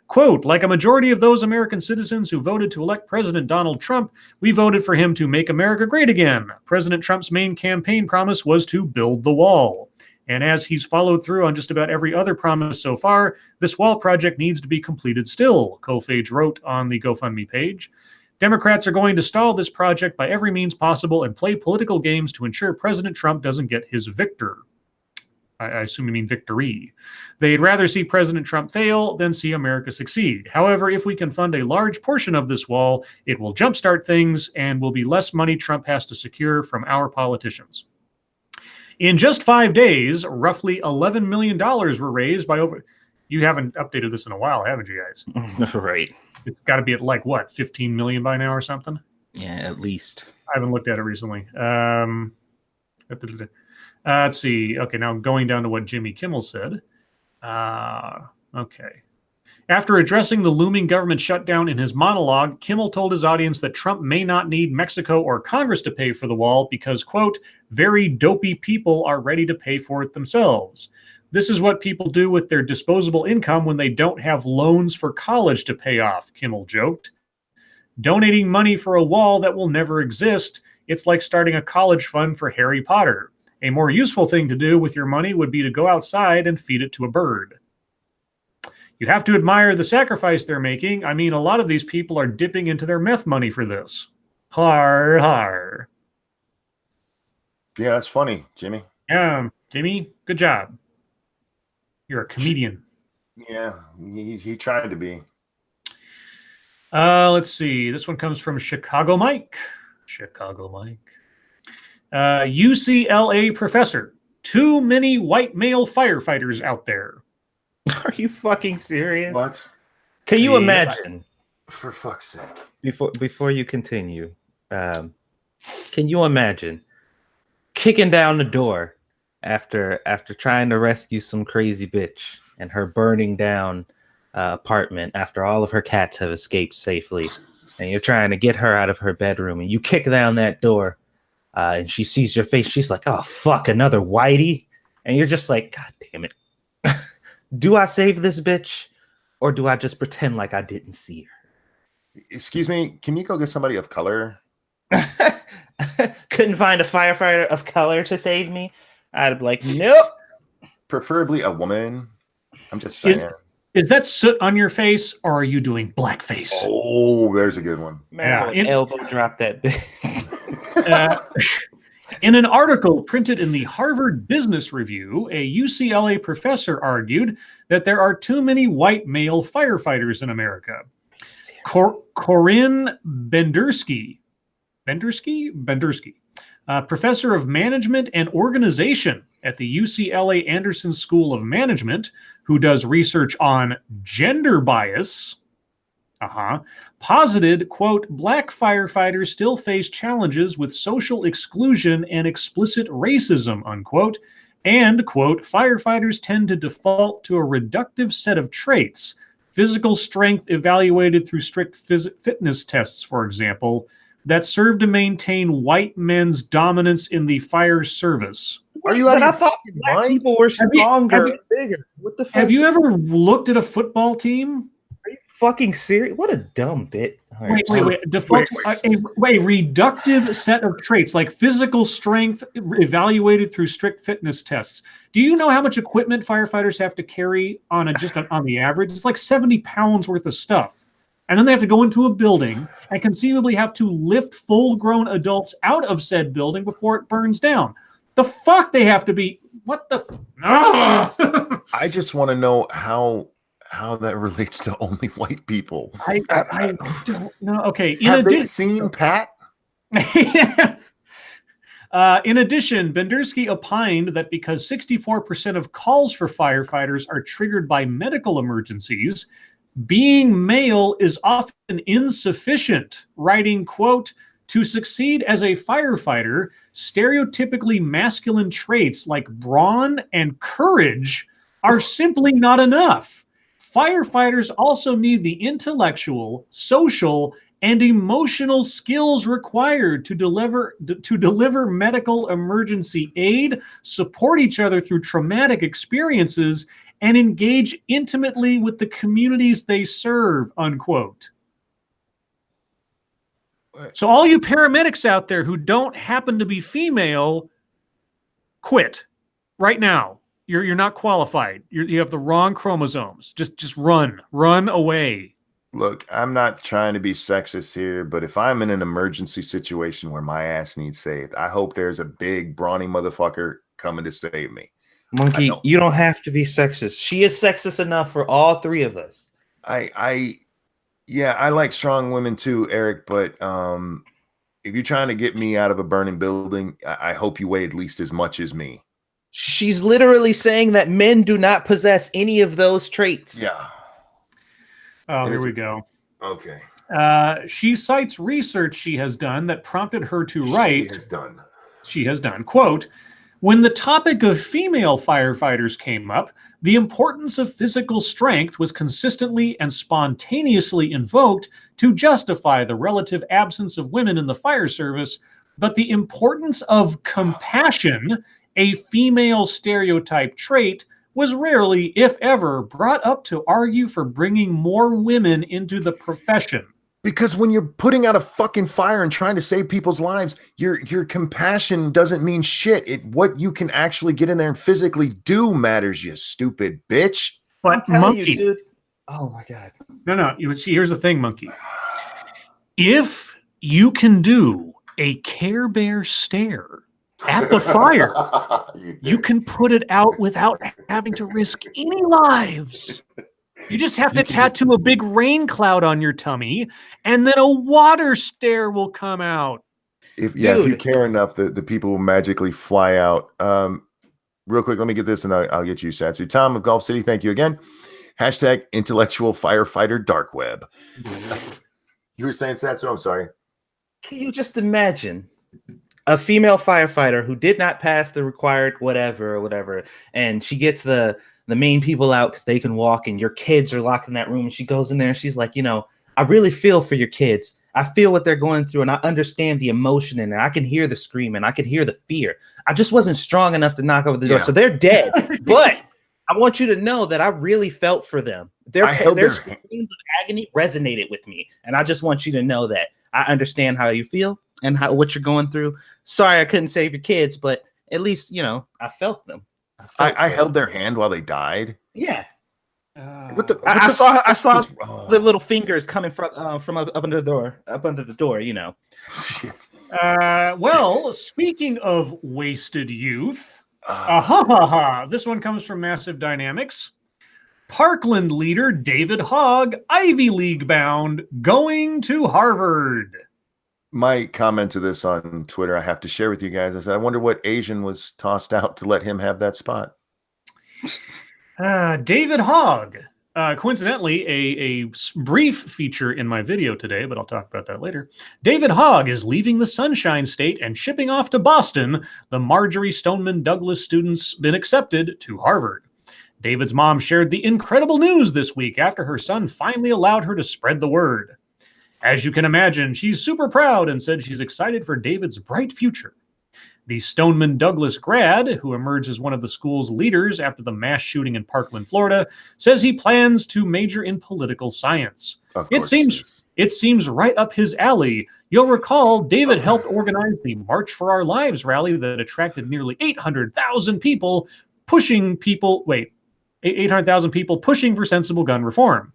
Quote, like a majority of those American citizens who voted to elect President Donald Trump, we voted for him to make America great again. President Trump's main campaign promise was to build the wall. And as he's followed through on just about every other promise so far, this wall project needs to be completed still, Colfage wrote on the GoFundMe page. Democrats are going to stall this project by every means possible and play political games to ensure President Trump doesn't get his victor. I assume you mean victory. They'd rather see President Trump fail than see America succeed. However, if we can fund a large portion of this wall, it will jumpstart things and will be less money Trump has to secure from our politicians. In just 5 days, roughly $11 million were raised by over... You haven't updated this in a while, haven't you guys? Right. It's got to be at like, what, 15 million by now or something? Yeah, at least. I haven't looked at it recently. Let's see. Okay, now going down to what Jimmy Kimmel said. Okay. After addressing the looming government shutdown in his monologue, Kimmel told his audience that Trump may not need Mexico or Congress to pay for the wall because, quote, very dopey people are ready to pay for it themselves. This is what people do with their disposable income when they don't have loans for college to pay off, Kimmel joked. Donating money for a wall that will never exist, it's like starting a college fund for Harry Potter. A more useful thing to do with your money would be to go outside and feed it to a bird. You have to admire the sacrifice they're making. I mean, a lot of these people are dipping into their meth money for this. Har, har. Yeah, that's funny, Jimmy. Yeah, Jimmy, good job. You're a comedian. Yeah, he tried to be. Let's see. This one comes from Chicago Mike. Chicago Mike. UCLA professor. Too many white male firefighters out there. Are you fucking serious? What? Can you imagine? For fuck's sake. Before you continue, can you imagine kicking down the door after trying to rescue some crazy bitch and her burning down apartment after all of her cats have escaped safely, and you're trying to get her out of her bedroom, and you kick down that door, and she sees your face. She's like, "Oh fuck, another whitey," and you're just like, "God damn it." Do I save this bitch, or do I just pretend like I didn't see her? Excuse me, can you go get somebody of color? Couldn't find a firefighter of color to save me. I'd be like, nope. Preferably a woman. I'm just saying. Is that soot on your face, or are you doing blackface? Oh, there's a good one. Man, Yeah. elbow drop that bitch. In an article printed in the Harvard Business Review, a UCLA professor argued that there are too many white male firefighters in America. Corinne Bendersky, professor of management and organization at the UCLA Anderson School of Management, who does research on gender bias, posited, quote, black firefighters still face challenges with social exclusion and explicit racism, unquote, and, quote, firefighters tend to default to a reductive set of traits, physical strength evaluated through strict fitness tests, for example, that serve to maintain white men's dominance in the fire service. Are you out of I your thought fucking black mind? people were stronger and bigger. What the fuck? Have you ever looked at a football team? fucking serious? What a dumb bit. All right, Wait. Default a reductive set of traits like physical strength evaluated through strict fitness tests. Do you know how much equipment firefighters have to carry on the average? It's like 70 pounds worth of stuff. And then they have to go into a building and conceivably have to lift full-grown adults out of said building before it burns down. The fuck they have to be. What the? I just want to know how that relates to only white people. I don't know. Okay. Have they seen Pat? In addition, Bendersky opined that because 64% of calls for firefighters are triggered by medical emergencies, being male is often insufficient, writing, quote, to succeed as a firefighter, stereotypically masculine traits like brawn and courage are simply not enough. Firefighters also need the intellectual, social, and emotional skills required to deliver medical emergency aid, support each other through traumatic experiences, and engage intimately with the communities they serve, unquote. So all you paramedics out there who don't happen to be female, quit right now. You're not qualified. You have the wrong chromosomes. Just run away. Look, I'm not trying to be sexist here, but if I'm in an emergency situation where my ass needs saved, I hope there's a big brawny motherfucker coming to save me. Monkey, you don't have to be sexist. She is sexist enough for all three of us. Yeah, I like strong women too, Eric, but if you're trying to get me out of a burning building, I hope you weigh at least as much as me. She's literally saying that men do not possess any of those traits. Yeah. Oh, here we go. Okay. She cites research she has done that prompted her to write. She has done, quote, when the topic of female firefighters came up, the importance of physical strength was consistently and spontaneously invoked to justify the relative absence of women in the fire service, but the importance of compassion, a female stereotype trait, was rarely, if ever, brought up to argue for bringing more women into the profession. Because when you're putting out a fucking fire and trying to save people's lives, your compassion doesn't mean shit. What you can actually get in there and physically do matters, you stupid bitch. But Monkey, dude. Oh my god. No. You see, here's the thing, Monkey. If you can do a Care Bear stare at the fire, you can put it out without having to risk any lives. You just have to tattoo a big rain cloud on your tummy, and then a water stare will come out. If you care enough, the people will magically fly out. Real quick, let me get this, and I'll get you, Satsu. Tom of Gulf City, thank you again. Hashtag intellectual firefighter dark web. You were saying, Satsu? I'm sorry. Can you just imagine a female firefighter who did not pass the required whatever, and she gets the main people out because they can walk, and your kids are locked in that room, and she goes in there and she's like, I really feel for your kids. I feel what they're going through, and I understand the emotion in it. I can hear the screaming. I can hear the fear. I just wasn't strong enough to knock over the door. So they're dead. But I want you to know that I really felt for them. Their screams of agony resonated with me. And I just want you to know that I understand how you feel and what you're going through. Sorry I couldn't save your kids, but at least, I felt them. I held their hand while they died. Yeah. I saw the little fingers coming from up under the door, Shit. Well, speaking of wasted youth, this one comes from Massive Dynamics. Parkland leader David Hogg, Ivy League bound, going to Harvard. My comment to this on Twitter, I have to share with you guys. I said, I wonder what Asian was tossed out to let him have that spot. David Hogg, coincidentally, a brief feature in my video today, but I'll talk about that later. David Hogg is leaving the Sunshine State and shipping off to Boston. The Marjorie Stoneman Douglas student's been accepted to Harvard. David's mom shared the incredible news this week after her son finally allowed her to spread the word. As you can imagine, she's super proud and said she's excited for David's bright future. The Stoneman Douglas grad, who emerged as one of the school's leaders after the mass shooting in Parkland, Florida, says he plans to major in political science. It seems right up his alley. You'll recall David helped organize the March for Our Lives rally that attracted nearly 800,000 people pushing for sensible gun reform.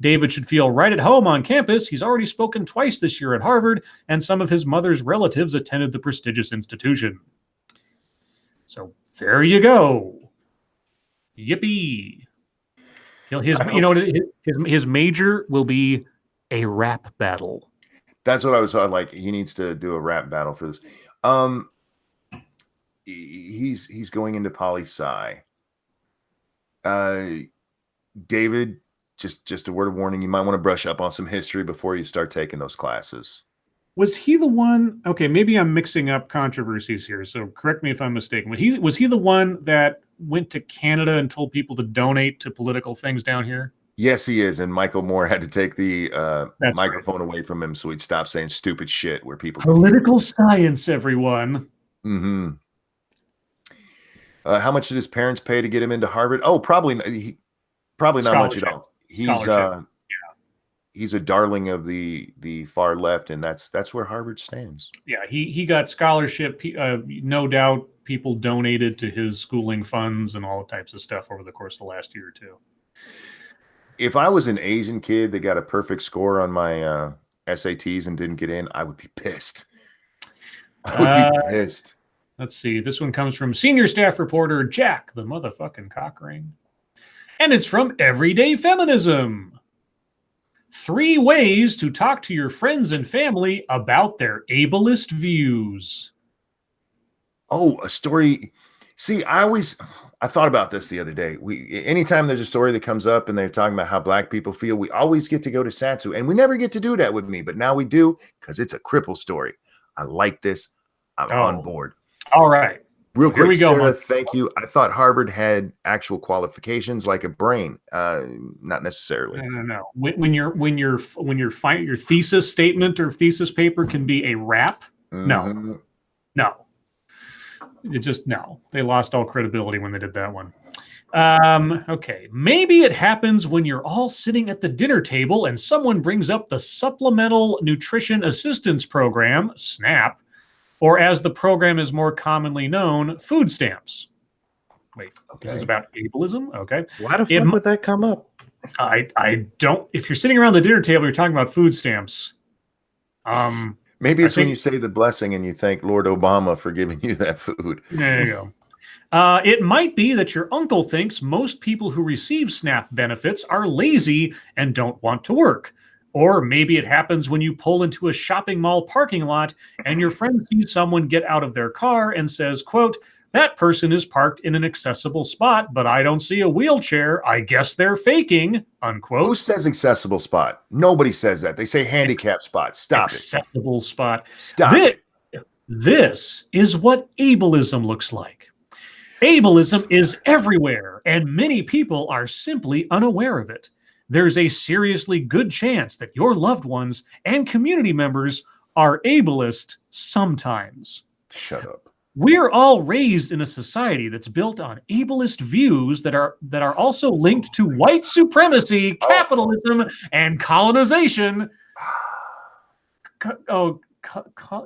David should feel right at home on campus. He's already spoken twice this year at Harvard, and some of his mother's relatives attended the prestigious institution. So there you go. Yippee. His major will be a rap battle. That's what I was like. He needs to do a rap battle for this. He's going into poli-sci. David, just a word of warning, you might want to brush up on some history before you start taking those classes. Was he the one? Okay, maybe I'm mixing up controversies here, so correct me if I'm mistaken. Was he the one that went to Canada and told people to donate to political things down here? Yes, he is. And Michael Moore had to take the microphone away from him so he'd stop saying stupid shit where people... Political science, everyone. Mm-hmm. How much did his parents pay to get him into Harvard? Oh, probably not much at all. He's a darling of the far left, and that's where Harvard stands. Yeah, he got scholarship. No doubt people donated to his schooling funds and all types of stuff over the course of the last year or two. If I was an Asian kid that got a perfect score on my SATs and didn't get in, I would be pissed. I would be pissed. Let's see. This one comes from senior staff reporter Jack, the motherfucking cockring. And it's from Everyday Feminism. 3 ways to talk to your friends and family about their ableist views. Oh, a story. See, I thought about this the other day. Anytime there's a story that comes up and they're talking about how black people feel, we always get to go to Satsu, and we never get to do that with me, but now we do because it's a cripple story. I like this. I'm on board. All right. Real quick, here we go, Sarah, thank you. I thought Harvard had actual qualifications like a brain. Not necessarily. No. When your thesis statement or thesis paper can be a rap, no. They lost all credibility when they did that one. Okay, maybe it happens when you're all sitting at the dinner table and someone brings up the Supplemental Nutrition Assistance Program, SNAP, or as the program is more commonly known, food stamps. Wait, okay. This is about ableism? Okay. Why the fuck would that come up? I don't. If you're sitting around the dinner table, you're talking about food stamps. Maybe it's when you say the blessing and you thank Lord Obama for giving you that food. There you go. It might be that your uncle thinks most people who receive SNAP benefits are lazy and don't want to work. Or maybe it happens when you pull into a shopping mall parking lot and your friend sees someone get out of their car and says, quote, "That person is parked in an accessible spot, but I don't see a wheelchair. I guess they're faking," unquote. Who says accessible spot? Nobody says that. They say handicap spot. Stop accessible spot. Stop it. This is what ableism looks like. Ableism is everywhere, and many people are simply unaware of it. There's a seriously good chance that your loved ones and community members are ableist sometimes. Shut up. We're all raised in a society that's built on ableist views that are also linked to white supremacy, capitalism, and colonization.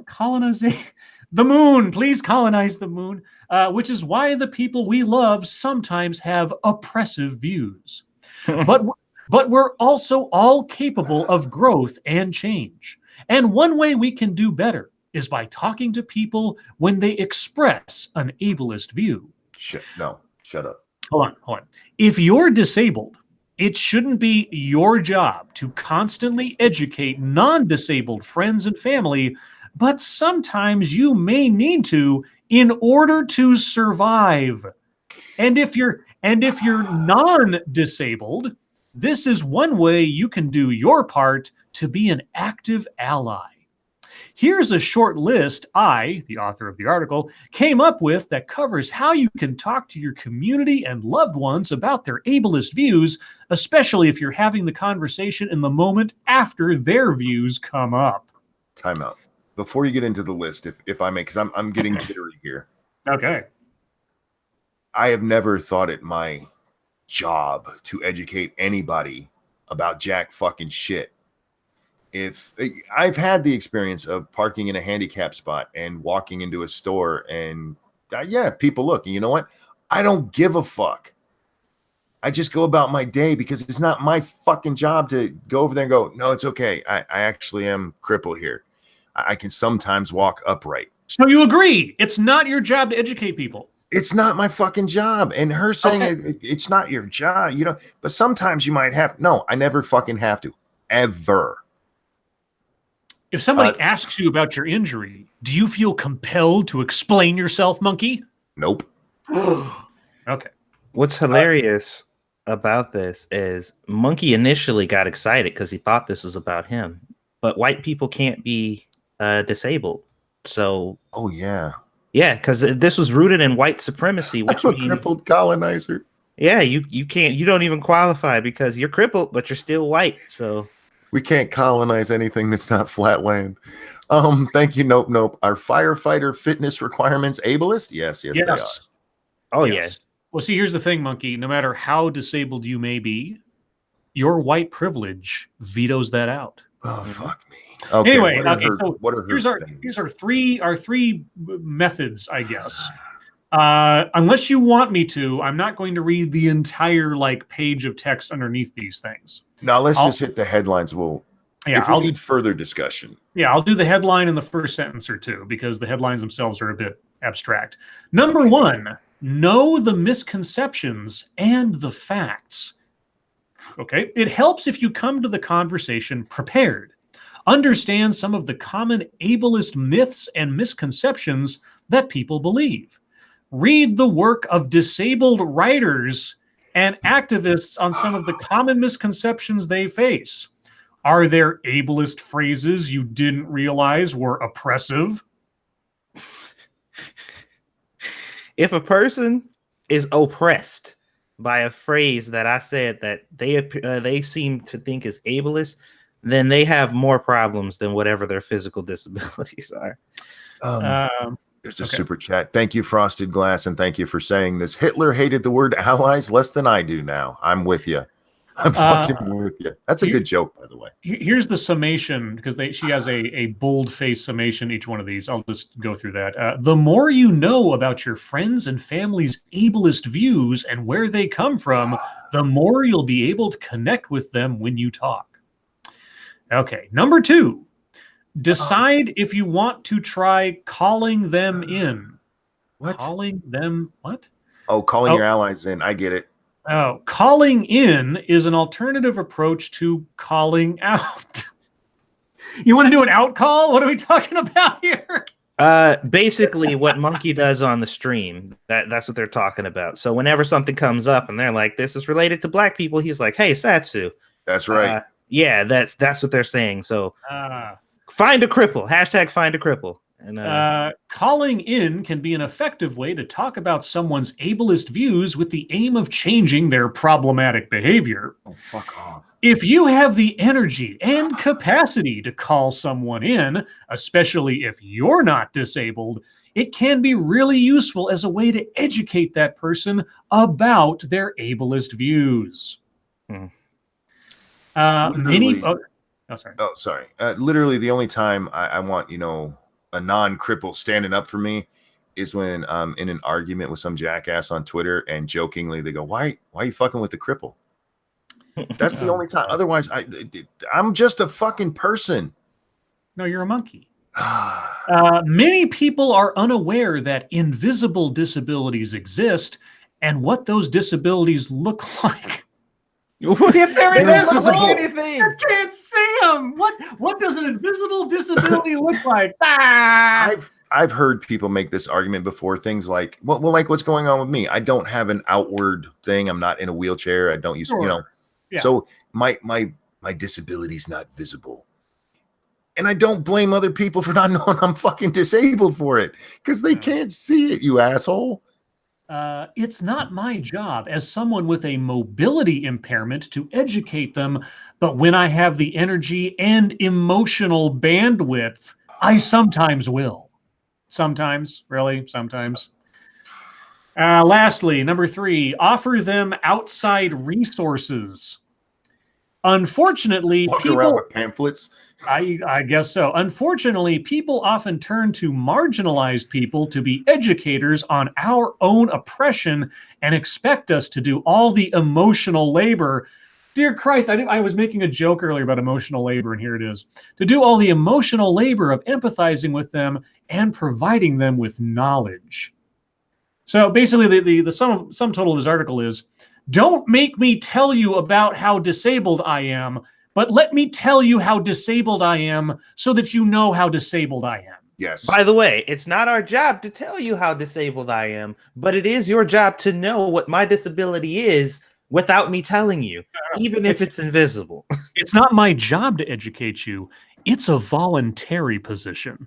Colonization. The moon. Please colonize the moon. Which is why the people we love sometimes have oppressive views. But we're also all capable of growth and change. And one way we can do better is by talking to people when they express an ableist view. Shut up. Hold on. If you're disabled, it shouldn't be your job to constantly educate non-disabled friends and family, but sometimes you may need to in order to survive. And if you're non-disabled, this is one way you can do your part to be an active ally. Here's a short list I, the author of the article, came up with that covers how you can talk to your community and loved ones about their ableist views, especially if you're having the conversation in the moment after their views come up. Time out. before you get into the list, if I may, because I'm getting jittery here. Okay. I have never thought it my job to educate anybody about jack fucking shit. If I've had the experience of parking in a handicap spot and walking into a store and yeah, people look, and you know what? I don't give a fuck. I just go about my day because it's not my fucking job to go over there and go, no, it's okay. I actually am crippled here. I can sometimes walk upright. So you agree it's not your job to educate people? It's not my fucking job. And her saying it's not your job, you know, but sometimes you might have. No, I never fucking have to. Ever. If somebody asks you about your injury, do you feel compelled to explain yourself, Monkey? Nope. Okay. What's hilarious about this is Monkey initially got excited because he thought this was about him, but white people can't be disabled. So, oh yeah, because this was rooted in white supremacy, which I'm means a crippled colonizer. Yeah, you can't, you don't even qualify because you're crippled, but you're still white. So we can't colonize anything that's not flat land. Thank you. Nope. Are firefighter fitness requirements ableist? Yes, they are. Oh yes. Well, see, here's the thing, Monkey. No matter how disabled you may be, your white privilege vetoes that out. Oh, fuck me. Okay. Anyway, what are here's our three methods, I guess. Unless you want me to, I'm not going to read the entire page of text underneath these things. Now let's just hit the headlines. I'll need further discussion. Yeah, I'll do the headline in the first sentence or two because the headlines themselves are a bit abstract. Number 1, know the misconceptions and the facts. Okay, it helps if you come to the conversation prepared. Understand some of the common ableist myths and misconceptions that people believe. Read the work of disabled writers and activists on some of the common misconceptions they face. Are there ableist phrases you didn't realize were oppressive? If a person is oppressed by a phrase that I said that they seem to think is ableist, then they have more problems than whatever their physical disabilities are. There's a super chat. Thank you, Frosted Glass, and thank you for saying this. Hitler hated the word allies less than I do now. I'm with you. I'm fucking with you. That's a good joke, by the way. Here's the summation, because she has a bold-faced summation, each one of these. I'll just go through that. The more you know about your friends and family's ableist views and where they come from, the more you'll be able to connect with them when you talk. Okay, number 2. Decide if you want to try calling them in. What? Calling them what? Oh, calling your allies in. I get it. Oh, calling in is an alternative approach to calling out. You want to do an out call? What are we talking about here? Basically what Monkey does on the stream, that's what they're talking about. So whenever something comes up and they're like, this is related to black people, he's like, hey, Satsu. That's right. Yeah, that's what they're saying. So find a cripple. # find a cripple. And calling in can be an effective way to talk about someone's ableist views with the aim of changing their problematic behavior. Oh, fuck off. If you have the energy and capacity to call someone in, especially if you're not disabled, it can be really useful as a way to educate that person about their ableist views. Literally, the only time I want, a non-cripple standing up for me is when I'm in an argument with some jackass on Twitter and jokingly they go, why are you fucking with the cripple? That's the only time. Otherwise, I'm just a fucking person. No, you're a monkey. Many people are unaware that invisible disabilities exist and what those disabilities look like. If they're invisible, anything. You can't see them. What does an invisible disability look like? I've heard people make this argument before. Things like, well, like what's going on with me? I don't have an outward thing. I'm not in a wheelchair. I don't use, Yeah. So my disability is not visible. And I don't blame other people for not knowing I'm fucking disabled for it because they can't see it, you asshole. It's not my job as someone with a mobility impairment to educate them, but when I have the energy and emotional bandwidth I sometimes will. Sometimes, really, sometimes. Lastly, number 3, offer them outside resources. Unfortunately, Walking around with pamphlets. I guess so. Unfortunately, people often turn to marginalized people to be educators on our own oppression and expect us to do all the emotional labor. Dear Christ, I was making a joke earlier about emotional labor, and here it is. To do all the emotional labor of empathizing with them and providing them with knowledge. So basically, the sum total of this article is, don't make me tell you about how disabled I am, but let me tell you how disabled I am so that you know how disabled I am. Yes. By the way, it's not our job to tell you how disabled I am, but it is your job to know what my disability is without me telling you, even if it's invisible. It's not my job to educate you. It's a voluntary position.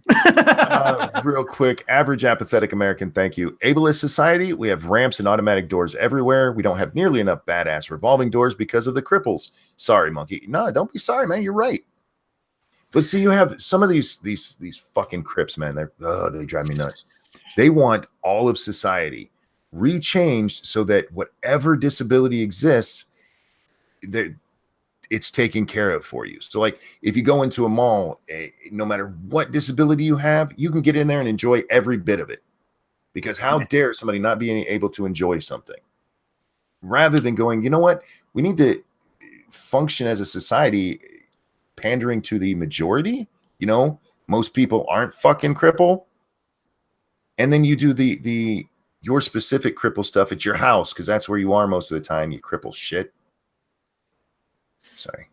Real quick, average apathetic American, thank you. Ableist society, we have ramps and automatic doors everywhere. We don't have nearly enough badass revolving doors because of the cripples. Sorry, monkey. No, don't be sorry, man. You're right. But see, you have some of these fucking crips, man. They drive me nuts. They want all of society rechanged so that whatever disability exists, it's taken care of for you. So like if you go into a mall, no matter what disability you have, you can get in there and enjoy every bit of it. Because how dare somebody not be able to enjoy something? Rather than going, you know what? We need to function as a society pandering to the majority. You know, most people aren't fucking cripple. And then you do your specific cripple stuff at your house because that's where you are most of the time, you cripple shit. Sorry.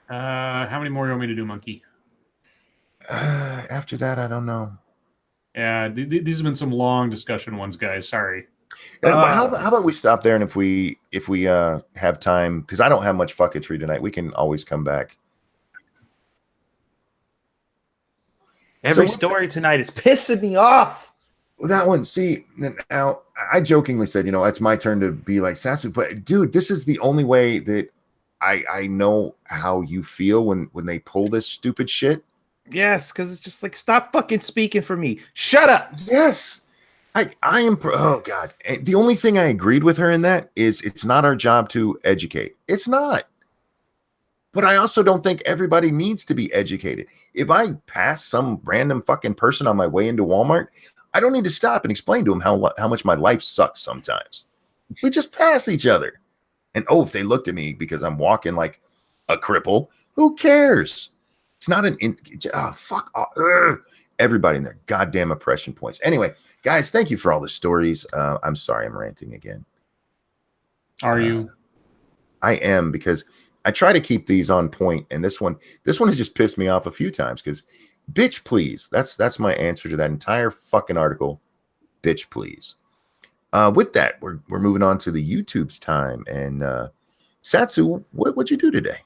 How many more do you want me to do, Monkey? After that, I don't know. Yeah, these have been some long discussion ones, guys. Sorry. How about we stop there, and if we have time, because I don't have much fucketry tonight, we can always come back. Every story tonight is pissing me off. That one, see, now I jokingly said, you know, it's my turn to be like Satsu, but dude, this is the only way that I know how you feel when they pull this stupid shit. Yes, because it's just like, stop fucking speaking for me. Shut up. Yes. I am. Oh God. The only thing I agreed with her in that is it's not our job to educate. It's not. But I also don't think everybody needs to be educated. If I pass some random fucking person on my way into Walmart, I don't need to stop and explain to them how much my life sucks sometimes. We just pass each other. And if they looked at me because I'm walking like a cripple, who cares? It's not fuck off. Everybody in their goddamn oppression points. Anyway, guys, thank you for all the stories. I'm sorry I'm ranting again. Are you? I am, because I try to keep these on point, and this one has just pissed me off a few times because bitch please. That's my answer to that entire fucking article. Bitch please. With that, we're moving on to the YouTube's time. And Satsu, what'd you do today?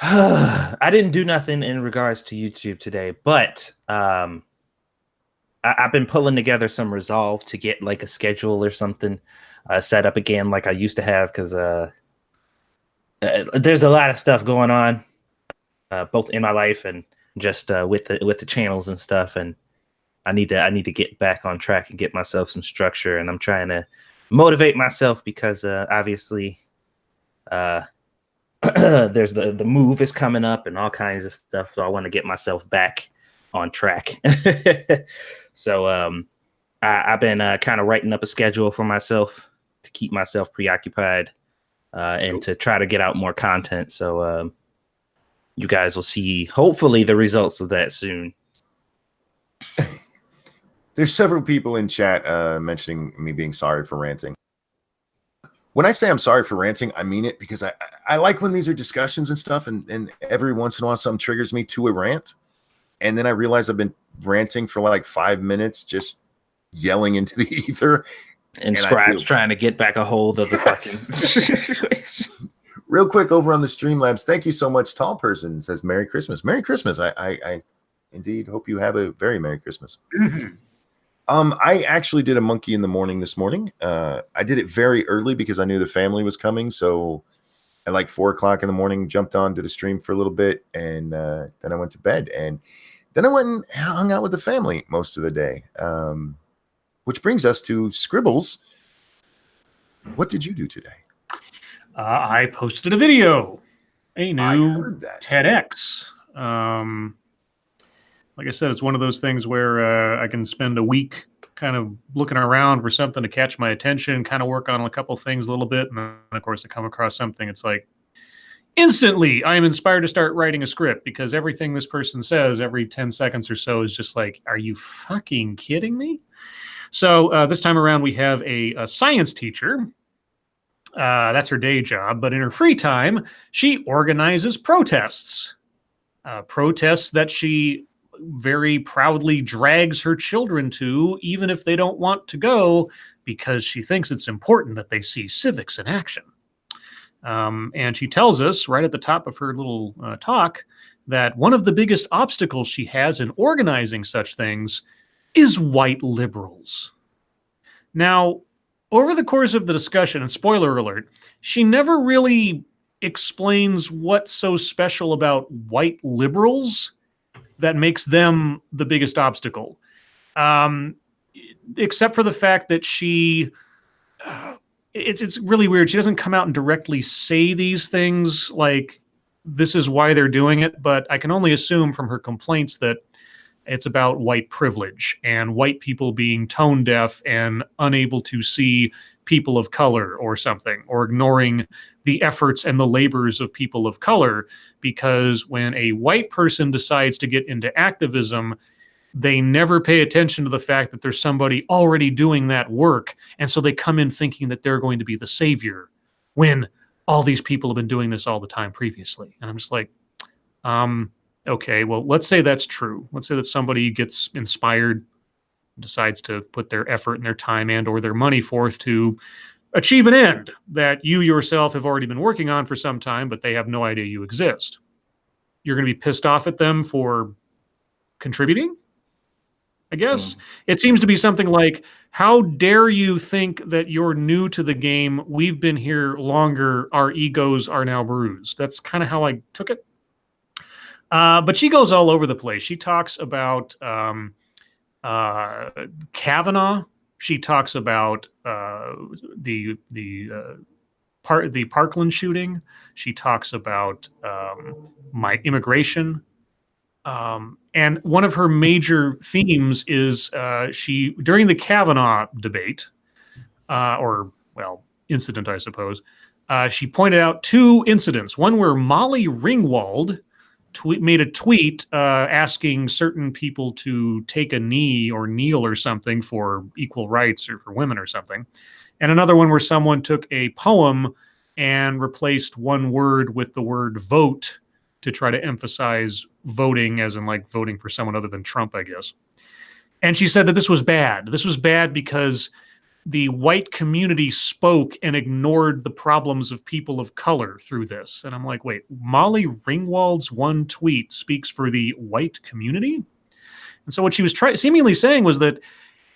I didn't do nothing in regards to YouTube today, but I've been pulling together some resolve to get like a schedule or something set up again like I used to have, because there's a lot of stuff going on both in my life and just with the channels and stuff, and I need to get back on track and get myself some structure, and I'm trying to motivate myself because obviously there's the move is coming up and all kinds of stuff, so I want to get myself back on track. So I've been kind of writing up a schedule for myself to keep myself preoccupied and to try to get out more content. So you guys will see hopefully the results of that soon. There's several people in chat mentioning me being sorry for ranting. When I say I'm sorry for ranting, I mean it, because I like when these are discussions and stuff, and every once in a while something triggers me to a rant. And then I realize I've been ranting for like 5 minutes, just yelling into the ether. And Scribe's trying to get back a hold of the fucking... Real quick, over on the Streamlabs, thank you so much. Tall Person says Merry Christmas. Merry Christmas. I indeed hope you have a very Merry Christmas. Mm-hmm. I actually did a monkey in the morning this morning. I did it very early because I knew the family was coming. So at like 4 o'clock in the morning, jumped on, did a stream for a little bit, and then I went to bed. And then I went and hung out with the family most of the day. Which brings us to Scribbles. What did you do today? I posted a video, a I new heard that. TEDx. Like I said, it's one of those things where I can spend a week kind of looking around for something to catch my attention, kind of work on a couple things a little bit, and then, of course, I come across something. It's like, instantly, I am inspired to start writing a script because everything this person says every 10 seconds or so is just like, are you fucking kidding me? So this time around, we have a science teacher. That's her day job. But in her free time, she organizes protests. Protests that she very proudly drags her children to, even if they don't want to go, because she thinks it's important that they see civics in action. And she tells us right at the top of her little talk that one of the biggest obstacles she has in organizing such things is white liberals. Now, over the course of the discussion, and spoiler alert, she never really explains what's so special about white liberals that makes them the biggest obstacle. Except for the fact that she... It's really weird. She doesn't come out and directly say these things like this is why they're doing it, but I can only assume from her complaints that it's about white privilege and white people being tone deaf and unable to see people of color or something, or ignoring the efforts and the labors of people of color, because when a white person decides to get into activism, they never pay attention to the fact that there's somebody already doing that work. And so they come in thinking that they're going to be the savior when all these people have been doing this all the time previously. And I'm just like, okay, well, let's say that's true. Let's say that somebody gets inspired, decides to put their effort and their time and or their money forth to achieve an end that you yourself have already been working on for some time, but they have no idea you exist. You're going to be pissed off at them for contributing? I guess. It seems to be something like, how dare you think that you're new to the game? We've been here longer. Our egos are now bruised. That's kind of how I took it. But she goes all over the place. She talks about Kavanaugh. She talks about the Parkland shooting. She talks about my immigration. And one of her major themes is she, during the Kavanaugh debate, incident, I suppose, she pointed out two incidents. One where Molly Ringwald made a tweet asking certain people to take a knee or kneel or something for equal rights or for women or something. And another one where someone took a poem and replaced one word with the word vote to try to emphasize voting, as in like voting for someone other than Trump, I guess. And she said that this was bad. This was bad because the white community spoke and ignored the problems of people of color through this. And I'm like, wait, Molly Ringwald's one tweet speaks for the white community? And so what she was seemingly saying was that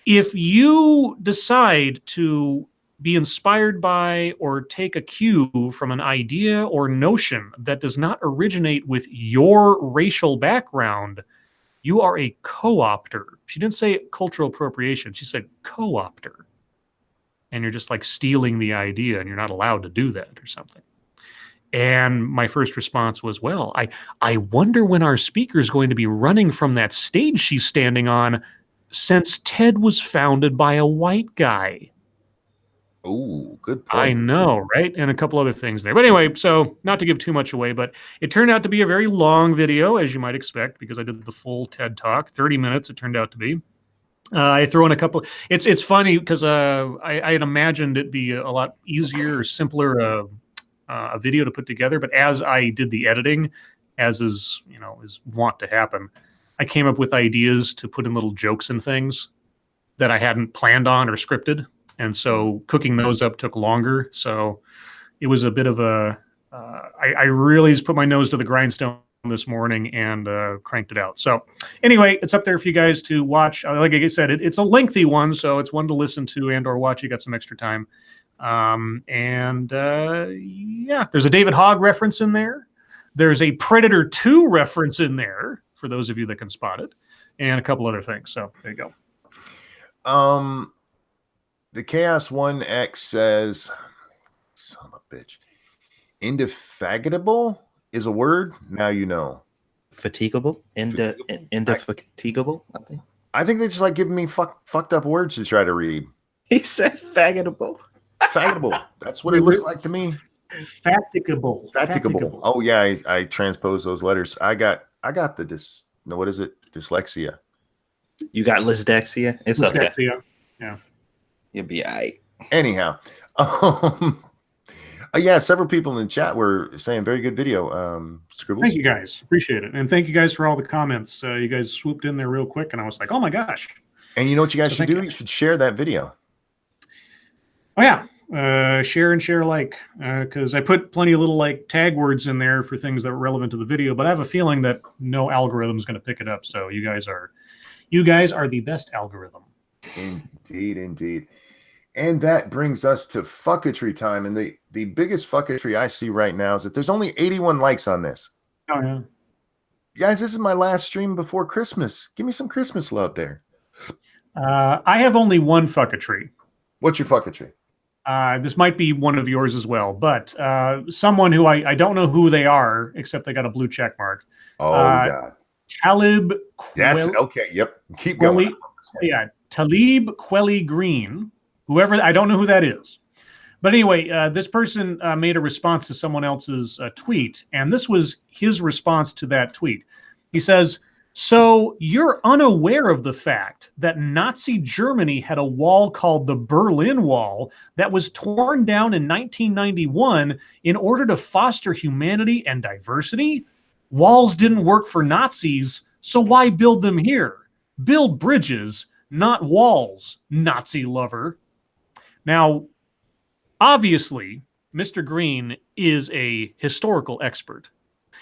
if you decide to be inspired by or take a cue from an idea or notion that does not originate with your racial background, you are a co-opter. She didn't say cultural appropriation. She said co-opter. And you're just like stealing the idea and you're not allowed to do that or something. And my first response was, well, I wonder when our speaker is going to be running from that stage she's standing on, since TED was founded by a white guy. Oh, good point. I know, right? And a couple other things there. But anyway, so not to give too much away, but it turned out to be a very long video, as you might expect, because I did the full TED Talk, 30 minutes it turned out to be. I throw in a couple. It's funny because I had imagined it'd be a lot easier or simpler a video to put together. But as I did the editing, as is wont to happen, I came up with ideas to put in little jokes and things that I hadn't planned on or scripted. And so cooking those up took longer. So it was a bit of a, I really just put my nose to the grindstone this morning and cranked it out. So anyway, it's up there for you guys to watch. Like I said, it's a lengthy one, so it's one to listen to and or watch. You got some extra time. Yeah, there's a David Hogg reference in there. There's a Predator 2 reference in there for those of you that can spot it, and a couple other things. So there you go. The Chaos 1X says, son of a bitch, indefatigable is a word. Now you know. Fatigable? Indefatigable, I think. I think they just like giving me fucked up words to try to read. He said faggotable. Faggotable. That's what it looks like to me. Fatigable. Fatigable. Oh yeah, I transpose those letters. I got the what is it? Dyslexia. You got dyslexia? It's okay. Yeah. You'll be all right. Anyhow. Yeah, several people in the chat were saying very good video. Scribbles. Thank you guys. Appreciate it. And thank you guys for all the comments. You guys swooped in there real quick and I was like, oh my gosh. And you know what you guys should do? You should share that video. Oh yeah. Share and share like, because I put plenty of little like tag words in there for things that were relevant to the video, but I have a feeling that no algorithm is going to pick it up. So you guys are the best algorithm. Indeed. And that brings us to fucketry time. And the biggest fucketry I see right now is that there's only 81 likes on this. Oh yeah. Guys, this is my last stream before Christmas. Give me some Christmas love there. I have only one fucketry. What's your fucketry? This might be one of yours as well, but someone who I don't know who they are, except they got a blue check mark. Oh, God. Talib. Yes, okay, yep. Keep going. Yeah, Talib Kweli Green. Whoever, I don't know who that is. But anyway, this person made a response to someone else's tweet, and this was his response to that tweet. He says, so you're unaware of the fact that Nazi Germany had a wall called the Berlin Wall that was torn down in 1991 in order to foster humanity and diversity? Walls didn't work for Nazis, so why build them here? Build bridges, not walls, Nazi lover. Now, obviously, Mr. Green is a historical expert.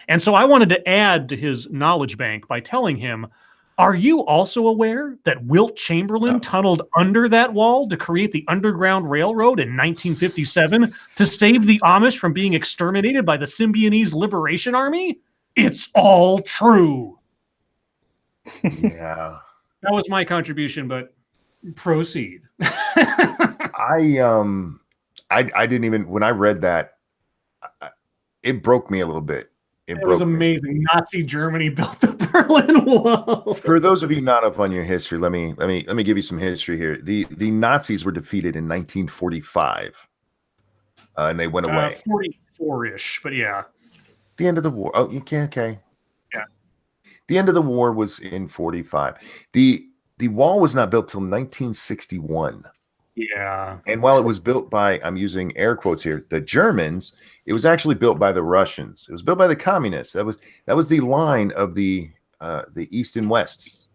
And so I wanted to add to his knowledge bank by telling him, are you also aware that Wilt Chamberlain tunneled under that wall to create the Underground Railroad in 1957 to save the Amish from being exterminated by the Symbionese Liberation Army? It's all true. Yeah. That was my contribution, but proceed. I didn't even, when I read that, it broke me a little bit. It was amazing. Nazi Germany built the Berlin Wall. For those of you not up on your history, let me give you some history here. The Nazis were defeated in 1945, and they went away. 44-ish, but yeah. The end of the war. Oh, you can't. Okay. Yeah. The end of the war was in 45. The wall was not built till 1961. Yeah. And while it was built by, I'm using air quotes here, the Germans, it was actually built by the Russians. It was built by the communists. That was the line of the East and West.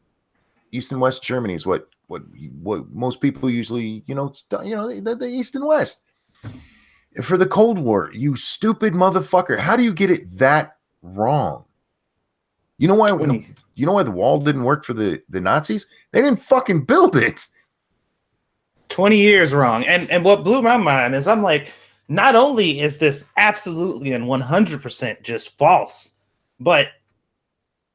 East and West Germany is what most people usually, the East and West. For the Cold War, you stupid motherfucker. How do you get it that wrong? You know why the wall didn't work for the Nazis? They didn't fucking build it. 20 years wrong. And what blew my mind is I'm like, not only is this absolutely and 100% just false, but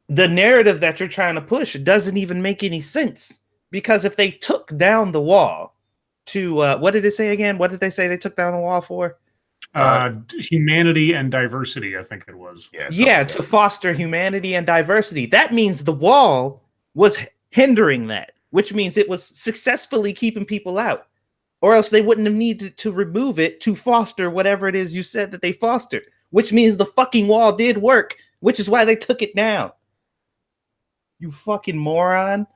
the narrative that you're trying to push doesn't even make any sense. Because if they took down the wall to, what did it say again? What did they say they took down the wall for? Humanity and diversity, I think it was. Yeah, to foster humanity and diversity. That means the wall was hindering that, which means it was successfully keeping people out, or else they wouldn't have needed to remove it to foster whatever it is you said that they fostered, which means the fucking wall did work, which is why they took it down. You fucking moron.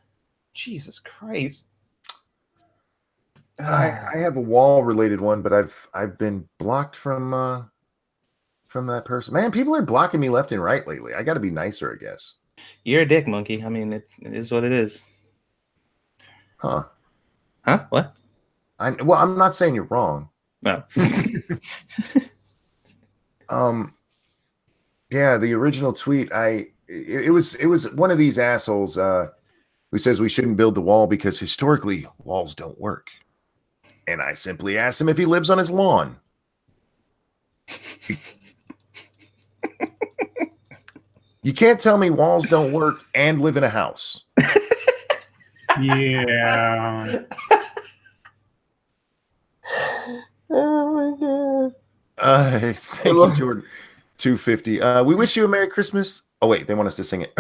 Jesus Christ. I have a wall related one, but I've been blocked from that person. Man, people are blocking me left and right lately. I got to be nicer, I guess. You're a dick monkey. I mean, it is what it is. Huh? What? I'm not saying you're wrong. No. Yeah, the original tweet, it was one of these assholes who says we shouldn't build the wall because historically walls don't work. And I simply asked him if he lives on his lawn. You can't tell me walls don't work and live in a house. Yeah. Oh my god. Thank you, Jordan. 250. We wish you a Merry Christmas. Oh, wait, they want us to sing it.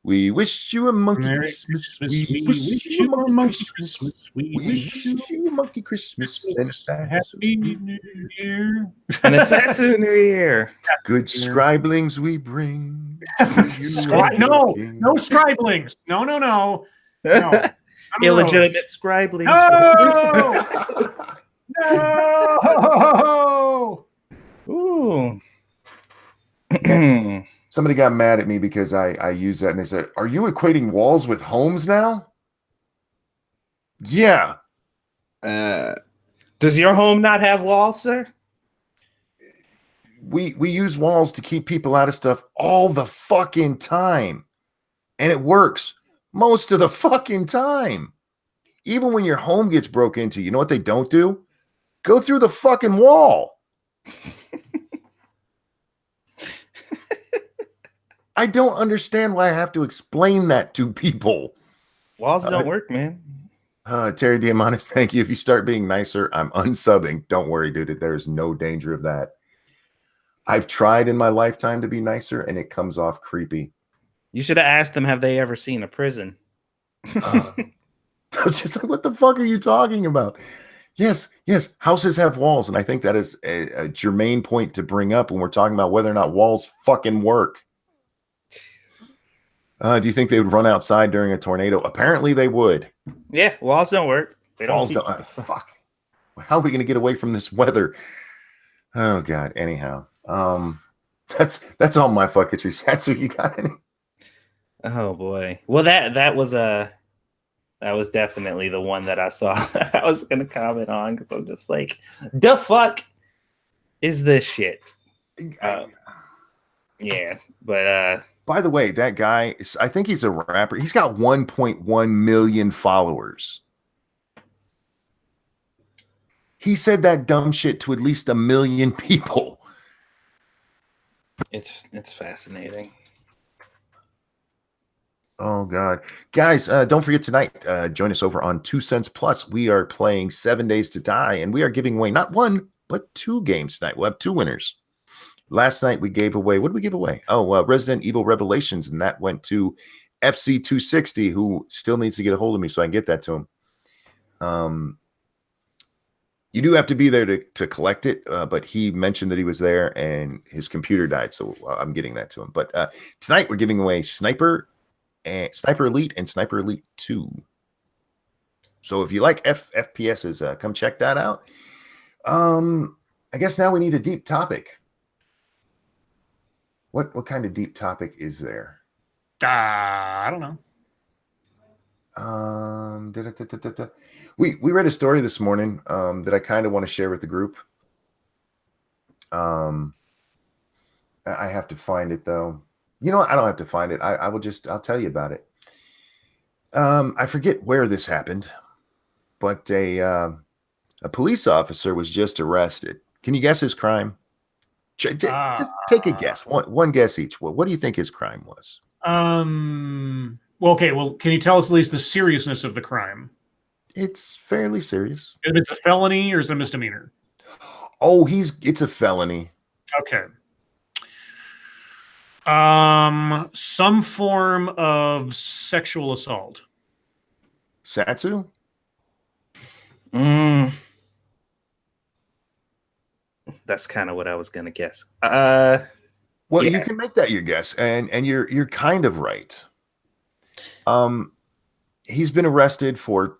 We wish you a monkey Merry Christmas. Christmas. We wish you a monkey Christmas. We wish you a monkey Christmas. And Happy New Year. And a Satsu New Year. good scriblings we bring. No scriblings. No. No. Illegitimate scriblings. No. Ooh. Somebody got mad at me because I used that and they said, "Are you equating walls with homes now?" Yeah. Does your home not have walls, sir? We use walls to keep people out of stuff all the fucking time. And it works most of the fucking time. Even when your home gets broke into, you know what they don't do? Go through the fucking wall. I don't understand why I have to explain that to people. Walls don't work, man. Terry Diamandis, thank you. If you start being nicer, I'm unsubbing. Don't worry, dude. There's no danger of that. I've tried in my lifetime to be nicer, and it comes off creepy. You should have asked them, have they ever seen a prison? Just like, what the fuck are you talking about? Yes, houses have walls, and I think that is a germane point to bring up when we're talking about whether or not walls fucking work. Do you think they would run outside during a tornado? Apparently they would. Yeah, walls don't work. They don't. Walls don't. Fuck. How are we going to get away from this weather? Oh God. Anyhow, that's all my fucketry. Satsu, you got any? Oh boy. Well, that was definitely the one that I saw that I was gonna comment on because I'm just like, the fuck is this shit? Yeah, but by the way, that guy, I think he's a rapper. He's got 1.1 million followers. He said that dumb shit to at least 1 million people. it's fascinating. Oh God, guys! Don't forget tonight. Join us over on 2 Cents Plus. We are playing 7 Days to Die, and we are giving away not one but 2 games tonight. We'll have 2 winners. Last night we gave away. What did we give away? Oh, Resident Evil Revelations, and that went to FC260, who still needs to get a hold of me so I can get that to him. You do have to be there to collect it, but he mentioned that he was there and his computer died, so I'm getting that to him. But tonight we're giving away Sniper Elite and Sniper Elite 2. So if you like FPSs, come check that out. I guess now we need a deep topic. What kind of deep topic is there? I don't know. We read a story this morning that I kind of want to share with the group. I have to find it though. You know what? I don't have to find it. I'll tell you about it. I forget where this happened, but a police officer was just arrested. Can you guess his crime? Just take a guess. One guess each. What do you think his crime was? Well, okay. Well, can you tell us at least the seriousness of the crime? It's fairly serious. If it's a felony or is it a misdemeanor? Oh, it's a felony. Okay. Some form of sexual assault. Satsu? That's kind of what I was gonna guess. Well, yeah. You can make that your guess, and you're kind of right. He's been arrested for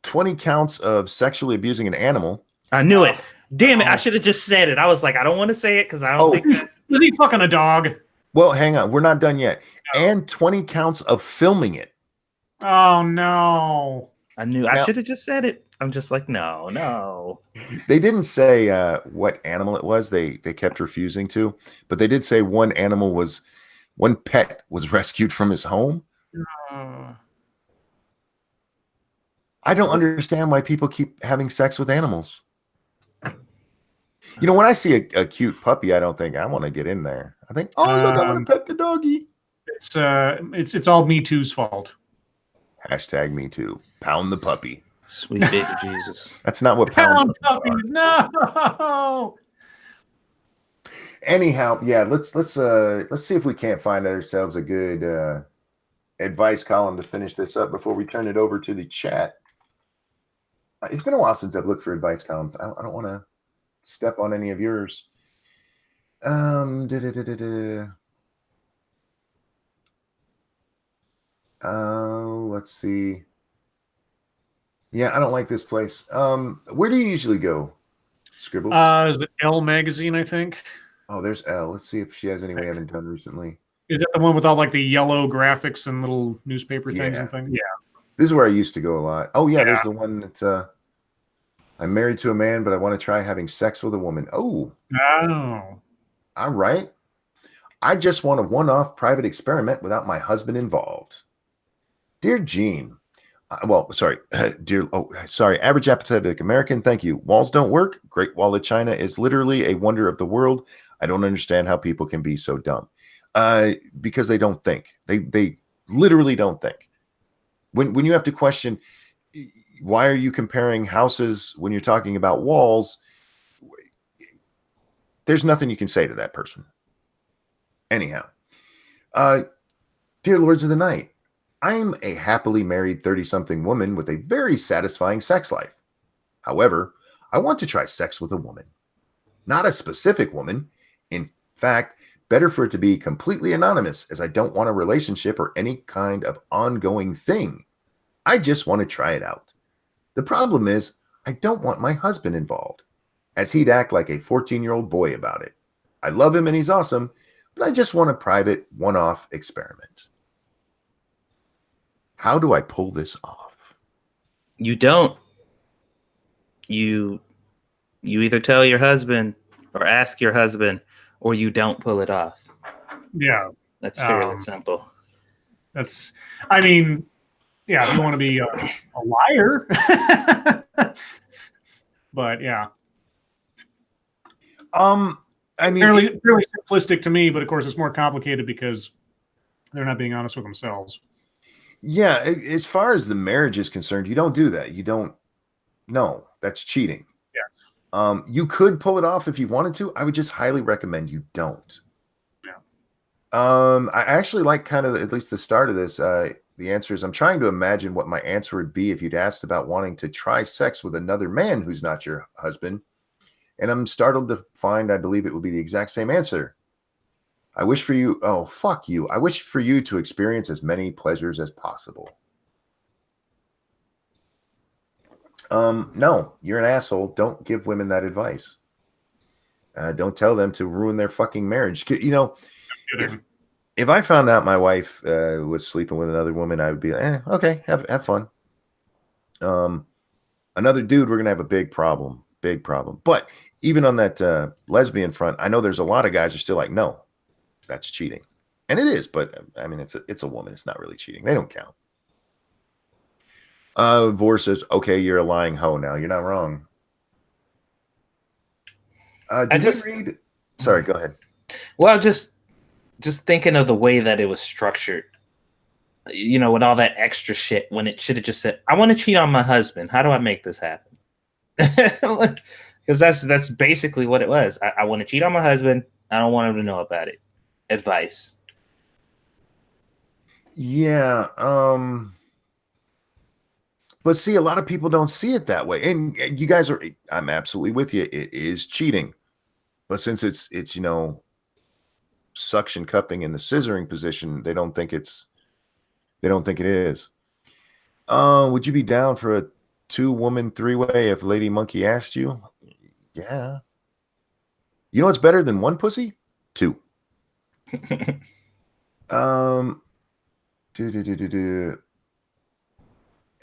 20 counts of sexually abusing an animal. I knew it. Damn it! I should have just said it. I was like, I don't want to say it because I don't think that's... Was he fucking a dog? Well, hang on, we're not done yet. No. And 20 counts of filming it. Oh no! I knew. I should have just said it. I'm just like, no. They didn't say what animal it was. They kept refusing to, but they did say one pet was rescued from his home. I don't understand why people keep having sex with animals. You know, when I see a cute puppy, I don't think I want to get in there. I think, oh, look, I want to pet the doggy. It's all Me Too's fault. Hashtag me too. Pound the puppy. Sweet baby Jesus. That's not what Pound puppies puppies, no. Anyhow, yeah, let's see if we can't find ourselves a good advice column to finish this up before we turn it over to the chat. It's been a while since I've looked for advice columns. I don't want to step on any of yours. Let's see. Yeah, I don't like this place. Where do you usually go, Scribbles? Is it Elle magazine? I think. Oh, there's Elle. Let's see if she has any we haven't done recently. Is that the one with all like the yellow graphics and little newspaper things and things? Yeah. This is where I used to go a lot. Oh yeah, there's the one that I'm married to a man, but I want to try having sex with a woman. Oh. All right. I just want a one-off private experiment without my husband involved. Dear Gene, average apathetic American, thank you. Walls don't work. Great Wall of China is literally a wonder of the world. I don't understand how people can be so dumb. Because they don't think. They literally don't think. When you have to question, why are you comparing houses when you're talking about walls? There's nothing you can say to that person. Anyhow, dear Lords of the Night, I'm a happily married 30-something woman with a very satisfying sex life. However, I want to try sex with a woman. Not a specific woman. In fact, better for it to be completely anonymous, as I don't want a relationship or any kind of ongoing thing. I just want to try it out. The problem is, I don't want my husband involved, as he'd act like a 14-year-old boy about it. I love him and he's awesome, but I just want a private, one-off experiment. How do I pull this off? You don't. You either tell your husband or ask your husband, or you don't pull it off. Yeah. That's fairly simple. I mean, yeah, if you want to be a liar. But yeah. I mean, fairly simplistic to me, but of course it's more complicated because they're not being honest with themselves. Yeah, as far as the marriage is concerned, you don't do that. You don't. No, that's cheating. Yeah. You could pull it off if you wanted to. I would just highly recommend you don't. Yeah. I actually like kind of at least the start of this. The answer is I'm trying to imagine what my answer would be if you'd asked about wanting to try sex with another man who's not your husband. And I'm startled to find I believe it would be the exact same answer. I wish for you. Oh, fuck you. I wish for you to experience as many pleasures as possible. No, you're an asshole. Don't give women that advice. Don't tell them to ruin their fucking marriage. You know, if I found out my wife was sleeping with another woman, I would be like, okay, have fun. Another dude, we're going to have a big problem. But even on that lesbian front, I know there's a lot of guys who are still like, no, that's cheating. And it is, but I mean, it's a woman. It's not really cheating. They don't count. Vor says, okay, you're a lying hoe now. You're not wrong. Sorry, go ahead. Well, just thinking of the way that it was structured, you know, with all that extra shit, when it should have just said, I want to cheat on my husband. How do I make this happen? Because that's basically what it was. I want to cheat on my husband. I don't want him to know about it. Advice. Yeah. But see, a lot of people don't see it that way. And you guys are, I'm absolutely with you. It is cheating. But since it's, you know, suction cupping in the scissoring position, they don't think it is. Would you be down for a 2-woman 3-way if Lady Monkey asked you? Yeah. You know what's better than 1 pussy? 2.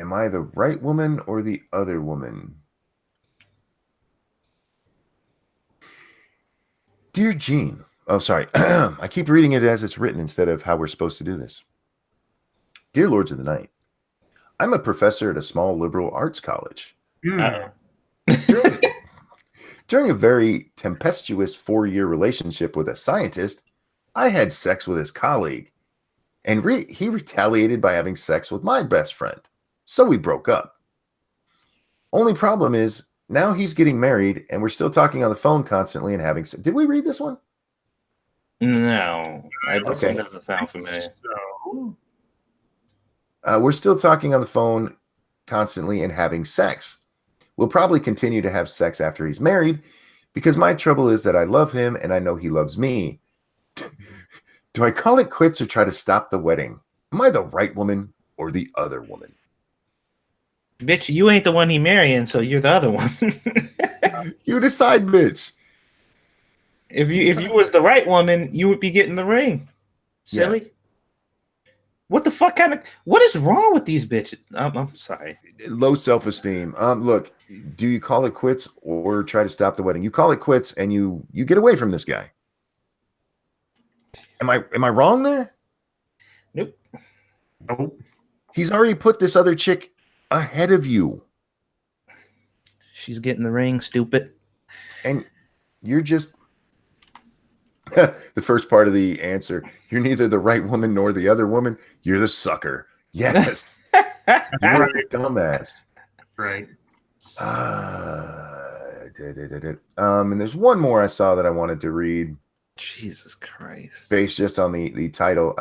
Am I the right woman or the other woman? Dear Gene. Oh, sorry. I keep reading it as it's written instead of how we're supposed to do this. Dear Lords of the Night, I'm a professor at a small liberal arts college. Hmm. During a very tempestuous 4-year relationship with a scientist, I had sex with his colleague, and he retaliated by having sex with my best friend. So we broke up. Only problem is, now he's getting married, and we're still talking on the phone constantly and having sex. Did we read this one? No, this Okay. one doesn't sound familiar. So, We're still talking on the phone constantly and having sex. We'll probably continue to have sex after he's married because my trouble is that I love him and I know he loves me. Do I call it quits or try to stop the wedding? Am I the right woman or the other woman? Bitch, you ain't the one he marrying, so you're the other one. You decide, bitch. If you was the right woman, you would be getting the ring. Silly. Yeah. What the fuck what is wrong with these bitches? I'm sorry. Low self-esteem. Look, do you call it quits or try to stop the wedding? You call it quits and you get away from this guy. Am I wrong there? Nope. nope. He's already put this other chick ahead of you. She's getting the ring, stupid. And you're just the first part of the answer. You're neither the right woman nor the other woman. You're the sucker. Yes. You're a dumbass. Right. And there's one more I saw that I wanted to read Jesus Christ. based just on the title.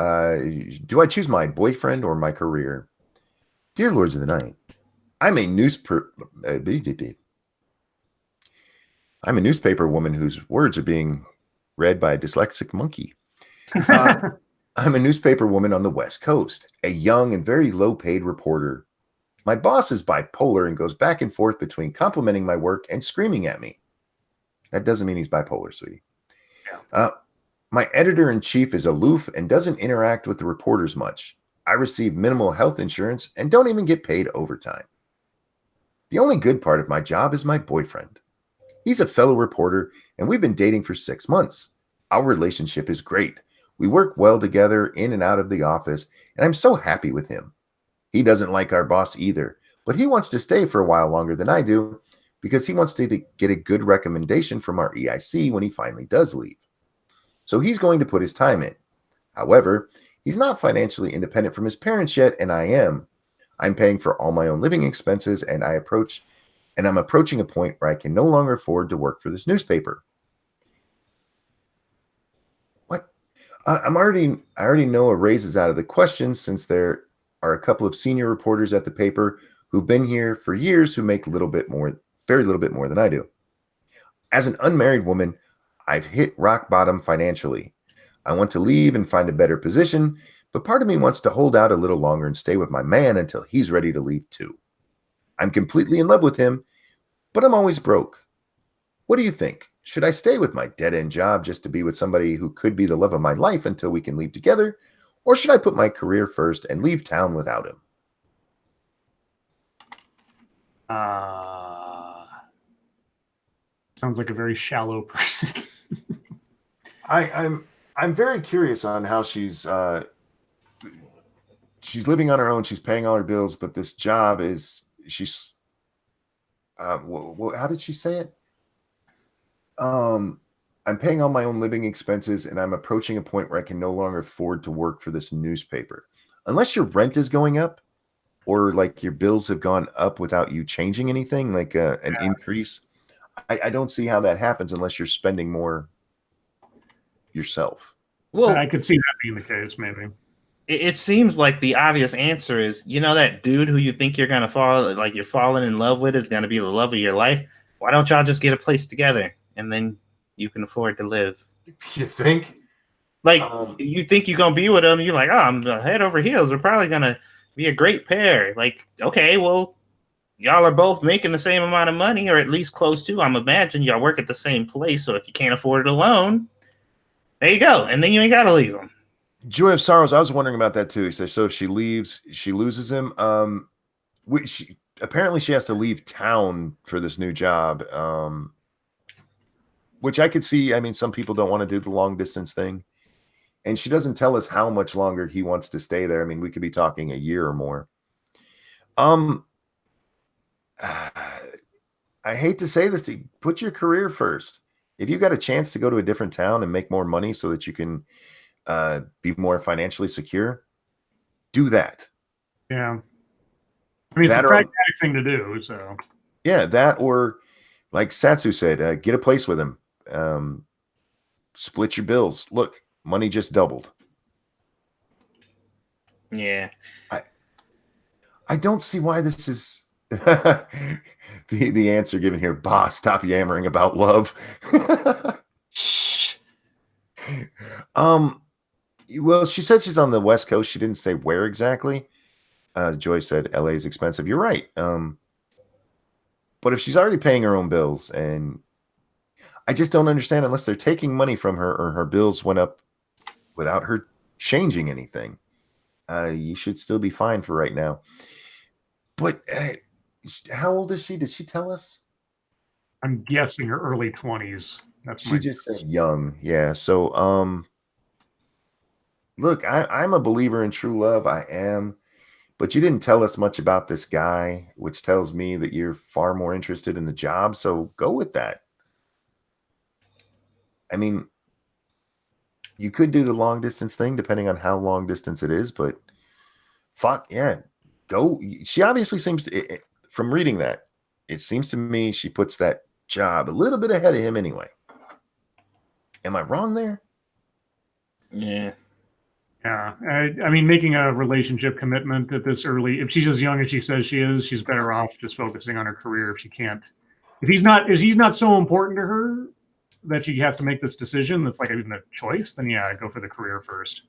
Do I choose my boyfriend or my career? Dear Lords of the Night, I'm a newspaper woman whose words are being read by a dyslexic monkey. I'm a newspaper woman on the West Coast, a young and very low-paid reporter. My boss is bipolar and goes back and forth between complimenting my work and screaming at me. That doesn't mean he's bipolar, sweetie. My editor-in-chief is aloof and doesn't interact with the reporters much. I receive minimal health insurance and don't even get paid overtime. The only good part of my job is my boyfriend. He's a fellow reporter, and we've been dating for 6 months. Our relationship is great. We work well together in and out of the office, and I'm so happy with him. He doesn't like our boss either, but he wants to stay for a while longer than I do because he wants to get a good recommendation from our EIC when he finally does leave. So he's going to put his time in. However, he's not financially independent from his parents yet, and I am. I'm paying for all my own living expenses, and I'm approaching a point where I can no longer afford to work for this newspaper. What? I already know a raise is out of the question since there are a couple of senior reporters at the paper who've been here for years who make very little bit more than I do. As an unmarried woman, I've hit rock bottom financially. I want to leave and find a better position, but part of me wants to hold out a little longer and stay with my man until he's ready to leave too. I'm completely in love with him, but I'm always broke. What do you think? Should I stay with my dead-end job just to be with somebody who could be the love of my life until we can leave together? Or should I put my career first and leave town without him? Sounds like a very shallow person. I'm very curious on how she's living on her own. She's paying all her bills, but this job is how did she say it? I'm paying all my own living expenses, and I'm approaching a point where I can no longer afford to work for this newspaper. Unless your rent is going up, or like your bills have gone up without you changing anything, like an increase. I don't see how that happens unless you're spending more yourself. Well, I could see that being the case, maybe. it seems like the obvious answer is, that dude who you think you're gonna you're falling in love with is gonna be the love of your life. Why don't y'all just get a place together and then you can afford to live? You think? Like, you think you're gonna be with him, you're like, oh, I'm head over heels. We're probably gonna be a great pair. Like, okay, well, y'all are both making the same amount of money, or at least close to. I'm imagining y'all work at the same place, so if you can't afford it alone, there you go, and then you ain't gotta leave him. Joy of Sorrows, I was wondering about that too. He says, so if she leaves, she loses him. Apparently she has to leave town for this new job, which I could see. I mean, some people don't want to do the long distance thing. And she doesn't tell us how much longer he wants to stay there. I mean, we could be talking a year or more. I hate to say this, put your career first. If you got a chance to go to a different town and make more money so that you can be more financially secure, do that. Yeah. I mean, it's That the or pragmatic thing to do. So yeah, that or like Satsu said, get a place with him. Split your bills. Look, money just doubled. Yeah. I don't see why this is the answer given here. Boss, stop yammering about love. Shh. Well, she said she's on the West Coast. She didn't say where exactly. Joy said LA is expensive. You're right. But if she's already paying her own bills, and I just don't understand unless they're taking money from her or her bills went up without her changing anything. You should still be fine for right now. But how old is she? Did she tell us? I'm guessing her early 20s. That's She just said young. Yeah. So, look, I'm a believer in true love. I am. But you didn't tell us much about this guy, which tells me that you're far more interested in the job. So go with that. I mean, you could do the long distance thing depending on how long distance it is, but fuck yeah, go. She obviously seems to, from reading that, it seems to me she puts that job a little bit ahead of him anyway. Am I wrong there? Yeah. Yeah, I mean, making a relationship commitment at this early, if she's as young as she says she is, she's better off just focusing on her career. If she can't, if he's not so important to her that she has to make this decision, that's like even a choice, then yeah, go for the career first.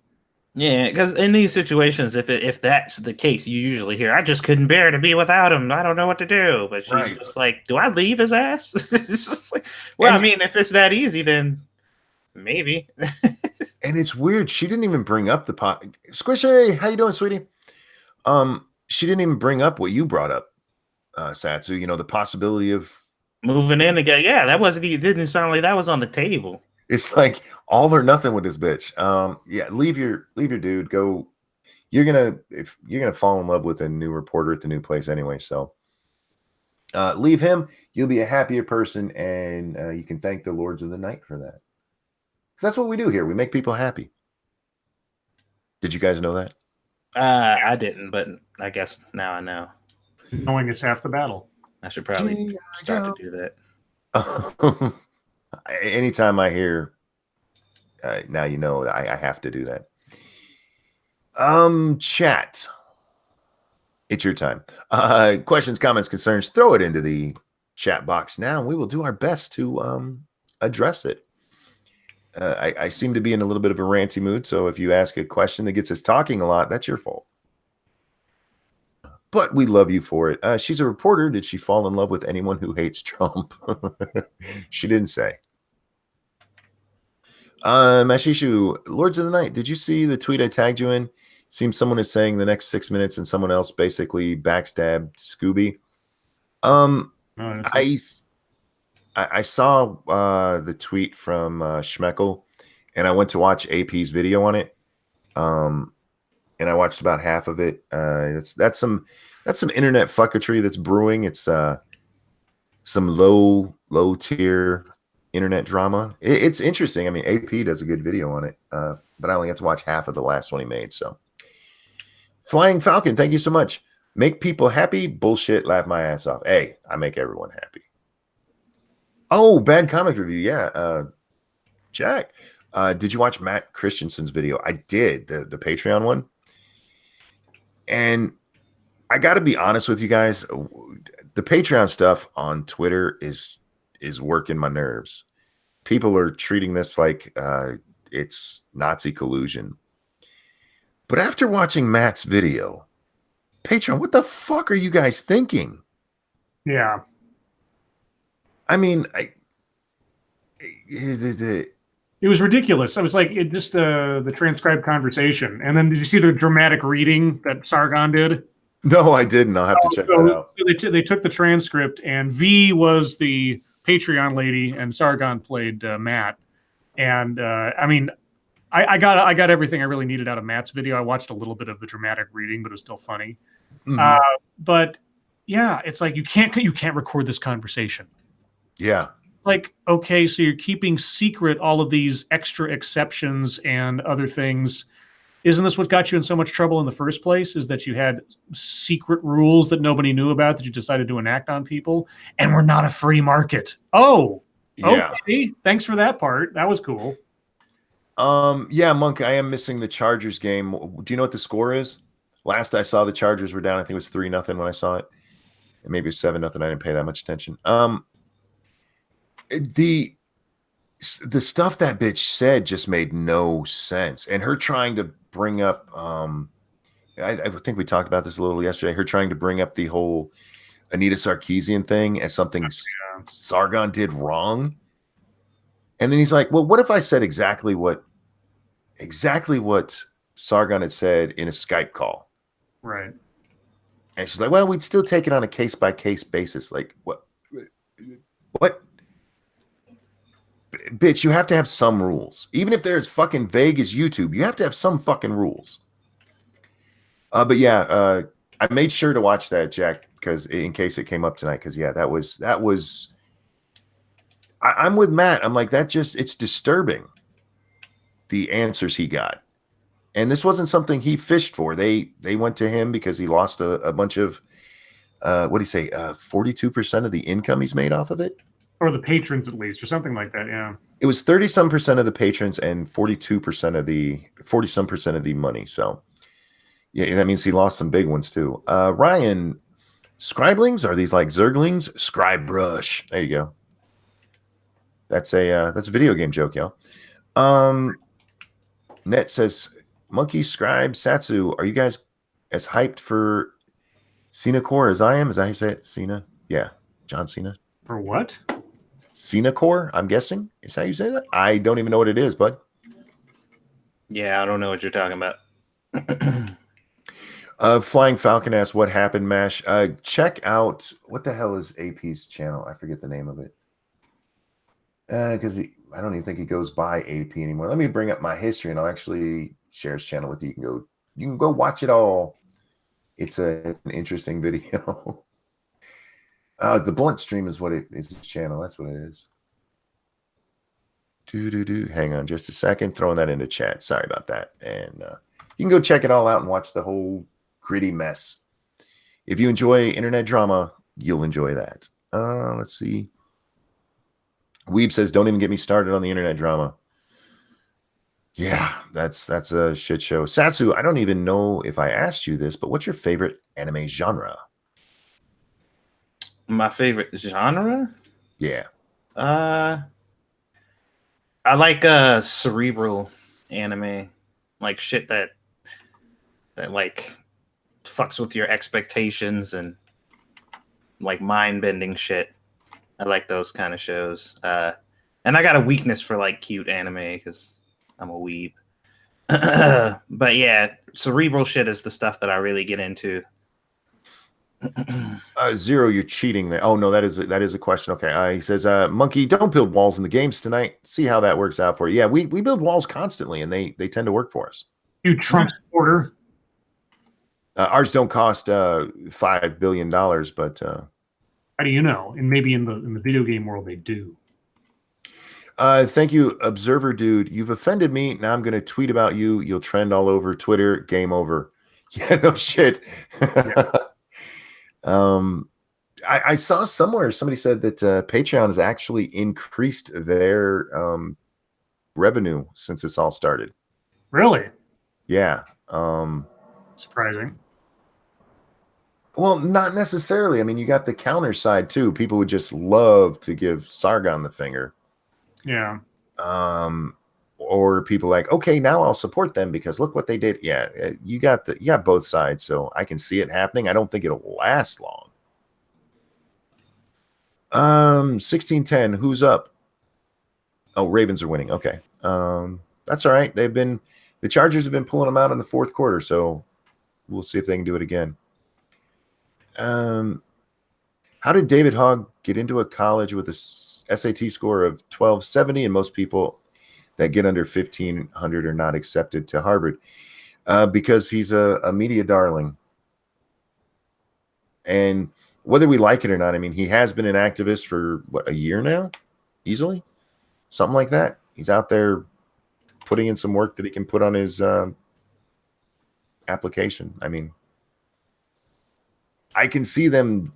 Yeah, because in these situations, if that's the case, you usually hear, "I just couldn't bear to be without him. I don't know what to do." But she's just like, "Do I leave his ass?" It's just like, well, I mean, if it's that easy, then maybe. And it's weird. She didn't even bring up the pot. Squishy, how you doing, sweetie? She didn't even bring up what you brought up, Satsu. You know, the possibility of moving in again. Yeah, that wasn't. It didn't sound like that was on the table. It's like all or nothing with this bitch. Yeah, leave your dude. Go. You're gonna fall in love with a new reporter at the new place anyway. So leave him. You'll be a happier person, and you can thank the lords of the night for that. That's what we do here. We make people happy. Did you guys know that? I didn't, but I guess now I know. Knowing it's half the battle. I should probably start to do that. Anytime I hear, now you know I have to do that. Chat. It's your time. Questions, comments, concerns, throw it into the chat box now, and we will do our best to address it. I seem to be in a little bit of a ranty mood, so if you ask a question that gets us talking a lot, that's your fault. But we love you for it. She's a reporter. Did she fall in love with anyone who hates Trump? She didn't say. Mashishu, Lords of the Night, did you see the tweet I tagged you in? Seems someone is saying the next 6 minutes and someone else basically backstabbed Scooby. I saw the tweet from Schmeckel, and I went to watch AP's video on it. And I watched about half of it. That's some internet fucketry that's brewing. It's some low tier internet drama. It's interesting. I mean, AP does a good video on it, but I only got to watch half of the last one he made. So, Flying Falcon, thank you so much. Make people happy. Bullshit. Laugh my ass off. Hey, I make everyone happy. Oh, bad comic review. Yeah. Jack, did you watch Matt Christensen's video? I did, the Patreon one. And I got to be honest with you guys. The Patreon stuff on Twitter is working my nerves. People are treating this like it's Nazi collusion. But after watching Matt's video, Patreon, what the fuck are you guys thinking? Yeah. I mean, it was ridiculous. I was like, it just the transcribed conversation. And then did you see the dramatic reading that Sargon did? No, I didn't. I'll have to check that out. So they took the transcript, and V was the Patreon lady, and Sargon played Matt. And I mean, I got everything I really needed out of Matt's video. I watched a little bit of the dramatic reading, but it was still funny. Mhm. But yeah, it's like you can't record this conversation. Yeah. Like, okay, so you're keeping secret all of these extra exceptions and other things. Isn't this what got you in so much trouble in the first place? Is that you had secret rules that nobody knew about that you decided to enact on people, and we're not a free market. Oh, Yeah. okay. Thanks for that part. That was cool. Yeah, Monk, I am missing the Chargers game. Do you know what the score is? Last I saw, the Chargers were down. I think it was 3-0 when I saw it. And maybe it was 7-0. I didn't pay that much attention. The stuff that bitch said just made no sense. And her trying to bring up I think we talked about this a little yesterday. Her trying to bring up the whole Anita Sarkeesian thing as something Sargon did wrong. And then he's like, well, what if I said exactly what Sargon had said in a Skype call? Right. And she's like, well, we'd still take it on a case-by-case basis. Like, what? Bitch, you have to have some rules. Even if they're as fucking vague as YouTube, you have to have some fucking rules. But yeah, I made sure to watch that, Jack, because in case it came up tonight, because yeah, that was I'm with Matt. I'm like, it's disturbing, the answers he got. And this wasn't something he fished for. They went to him because he lost a bunch of what do you say, 42% of the income he's made off of it? Or the patrons at least, or something like that, yeah. It was 30-some% of the patrons and 40-some% of the money. So yeah, that means he lost some big ones too. Ryan, scriblings, are these like zerglings? Scribe brush. There you go. That's a video game joke, y'all. Net says, Monkey, Scribe, Satsu, are you guys as hyped for Cena Core as I am? Is that how you say it? Cena? Yeah. John Cena. For what? Cena Core, I'm guessing, is how you say that? I don't even know what it is, bud. Yeah, I don't know what you're talking about. Flying Falcon asks, what happened, Mash? Check out, what the hell is AP's channel? I forget the name of it. Because I don't even think he goes by AP anymore. Let me bring up my history, and I'll actually share his channel with you. You can go watch it all. It's an interesting video. The Blunt Stream is what it is. His channel. That's what it is. Hang on just a second. Throwing that into chat. Sorry about that. And you can go check it all out and watch the whole gritty mess. If you enjoy internet drama, you'll enjoy that. Let's see. Weeb says, don't even get me started on the internet drama. Yeah, that's a shit show. Satsu, I don't even know if I asked you this, but what's your favorite anime genre? My favorite genre? Yeah. I like cerebral anime, like shit that like fucks with your expectations and like mind-bending shit. I like those kind of shows. And I got a weakness for like cute anime because I'm a weeb. But yeah, cerebral shit is the stuff that I really get into. Zero, you're cheating there. Oh no, that is a question. Okay. He says, Monkey, don't build walls in the games tonight. See how that works out for you. Yeah, we build walls constantly, and they tend to work for us. You Trump supporter. Ours don't cost $5 billion, but How do you know? And maybe in the video game world they do. Thank you, Observer Dude. You've offended me. Now I'm going to tweet about you. You'll trend all over Twitter. Game over. Yeah, no shit. Yeah. I saw somewhere somebody said that Patreon has actually increased their revenue since this all started. Really? Yeah. Surprising. Well, not necessarily. I mean, you got the counter side too. People would just love to give Sargon the finger. Yeah. Or people like, okay, now I'll support them because look what they did. Yeah, you got both sides, so I can see it happening. I don't think it'll last long. 1610, who's up? Oh, Ravens are winning. Okay. That's all right. The Chargers have been pulling them out in the fourth quarter, so we'll see if they can do it again. How did David Hogg get into a college with a SAT score of 1270? And most people, that get under 1,500 are not accepted to Harvard because he's a media darling. And whether we like it or not, I mean, he has been an activist for what, a year now, easily, something like that. He's out there putting in some work that he can put on his application. I mean, I can see them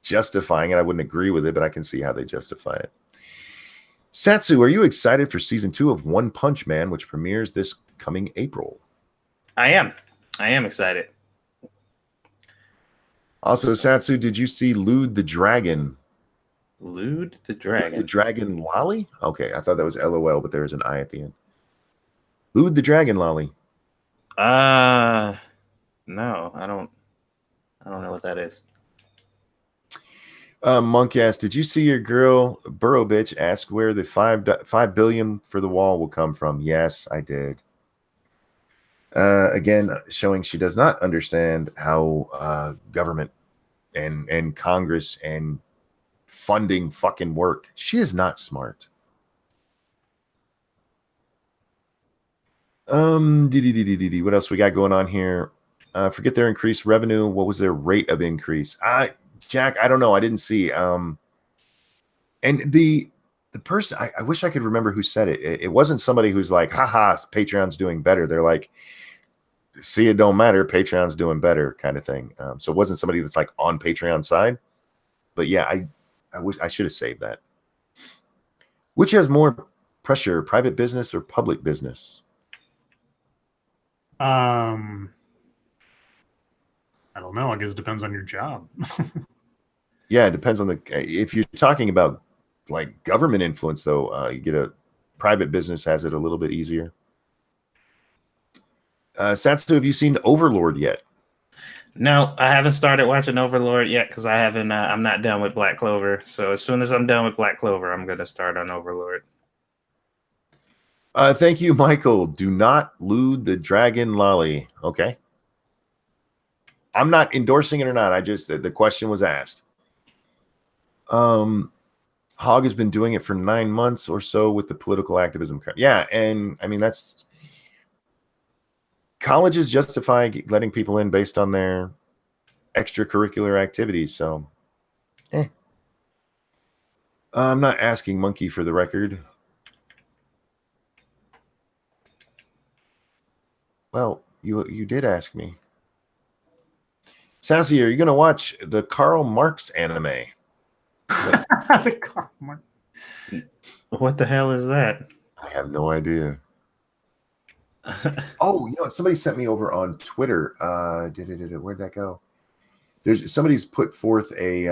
justifying it. I wouldn't agree with it, but I can see how they justify it. Satsu, are you excited for season 2 of One Punch Man, which premieres this coming April? I am excited. Also, Satsu, did you see Lude the Dragon? Lude the Dragon. The Dragon Lolly? Okay, I thought that was LOL, but there is an I at the end. Lude the Dragon Lolly. No, I don't know what that is. Monk asked, did you see your girl Burrow bitch ask where the $5 billion for the wall will come from? Yes, I did. Again, showing she does not understand how government and Congress and funding fucking work. She is not smart. What else we got going on here? Forget their increased revenue. What was their rate of increase? Jack, I don't know. I didn't see. And the person, I wish I could remember who said it. It wasn't somebody who's like, haha, Patreon's doing better. They're like, see, it don't matter. Patreon's doing better kind of thing. So it wasn't somebody that's like on Patreon side. But yeah, I wish I should have saved that. Which has more pressure, private business or public business? I don't know. I guess it depends on your job. Yeah, it depends on the. If you're talking about like government influence, though, you get a private business has it a little bit easier. Satsu, have you seen Overlord yet? No, I haven't started watching Overlord yet because I haven't. I'm not done with Black Clover. So as soon as I'm done with Black Clover, I'm gonna start on Overlord. Thank you, Michael. Do not lewd the dragon lolly. Okay. I'm not endorsing it or not. I just the question was asked. Hog has been doing it for 9 months or so with the political activism. Yeah, and I mean that's colleges justify letting people in based on their extracurricular activities. So, I'm not asking Monkey for the record. Well, you did ask me. Sassy, are you going to watch the Karl Marx anime? The Karl Marx. What the hell is that? I have no idea. Oh, you know what? Somebody sent me over on Twitter. Where'd that go? There's somebody's put forth a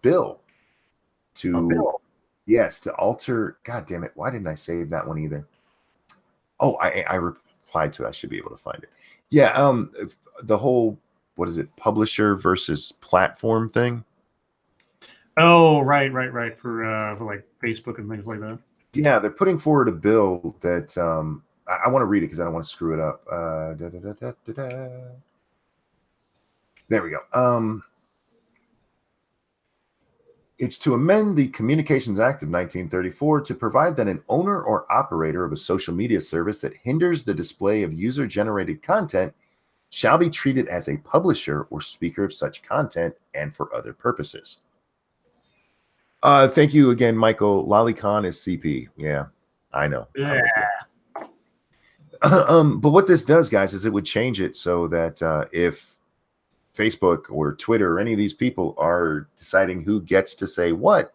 bill to yes to alter. God damn it! Why didn't I save that one either? Oh, I replied to it. I should be able to find it. Yeah, the whole what is it? Publisher versus platform thing. Oh, right. For like Facebook and things like that. Yeah, they're putting forward a bill that I want to read it because I don't want to screw it up. There we go. It's to amend the Communications Act of 1934 to provide that an owner or operator of a social media service that hinders the display of user-generated content shall be treated as a publisher or speaker of such content and for other purposes. Thank you again, Michael. Lolicon is CP. Yeah, I know. Yeah. But what this does, guys, is it would change it so that if Facebook or Twitter or any of these people are deciding who gets to say what,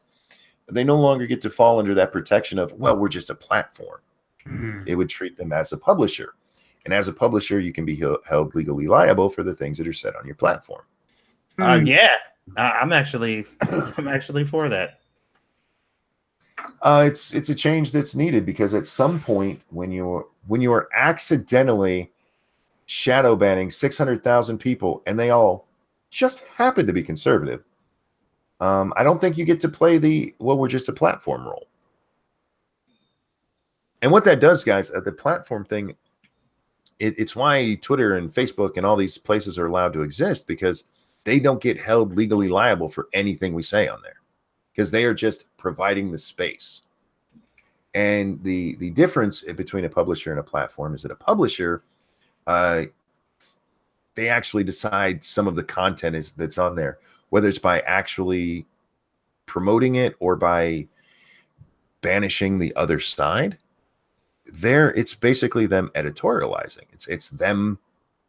they no longer get to fall under that protection of, well, we're just a platform. Mm-hmm. It would treat them as a publisher. And as a publisher, you can be held legally liable for the things that are said on your platform. Yeah, I'm actually for that. It's a change that's needed because at some point when you're accidentally shadow banning 600,000 people and they all just happen to be conservative, I don't think you get to play we're just a platform role. And what that does, guys, the platform thing, it's why Twitter and Facebook and all these places are allowed to exist, because they don't get held legally liable for anything we say on there because they are just providing the space. And the difference between a publisher and a platform is that a publisher, they actually decide some of the content that's on there, whether it's by actually promoting it or by banishing the other side. It's basically them editorializing. It's them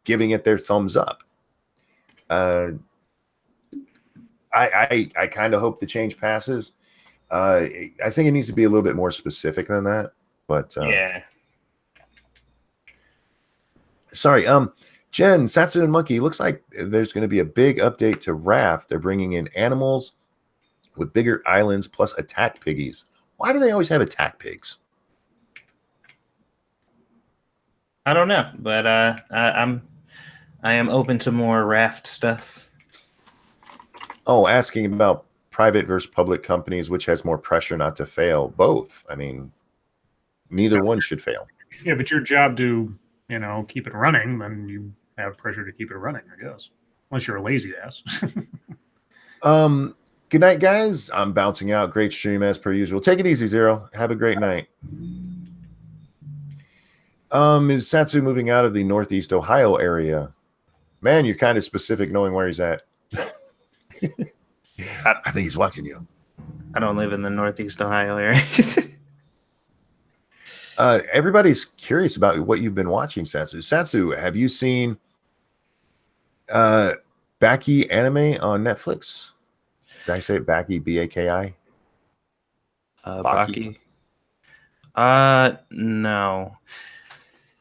giving it their thumbs up. I kind of hope the change passes. I think it needs to be a little bit more specific than that. But yeah. Sorry, Jen, Satsu and Monkey. Looks like there's going to be a big update to Raft. They're bringing in animals with bigger islands plus attack piggies. Why do they always have attack pigs? I don't know, but I am open to more Raft stuff. Oh, asking about private versus public companies, which has more pressure not to fail? Both. I mean, neither one should fail. Yeah, but your job to, keep it running, then you have pressure to keep it running, I guess. Unless you're a lazy ass. Good night, guys. I'm bouncing out. Great stream as per usual. Take it easy, Zero. Have a great night. Is Satsu moving out of the Northeast Ohio area? Man, you're kind of specific knowing where he's at. I think he's watching you. I don't live in the Northeast Ohio area. Everybody's curious about what you've been watching, Satsu. Satsu, have you seen Baki anime on Netflix? Did I say it Baki? B-A-K-I? Baki. No.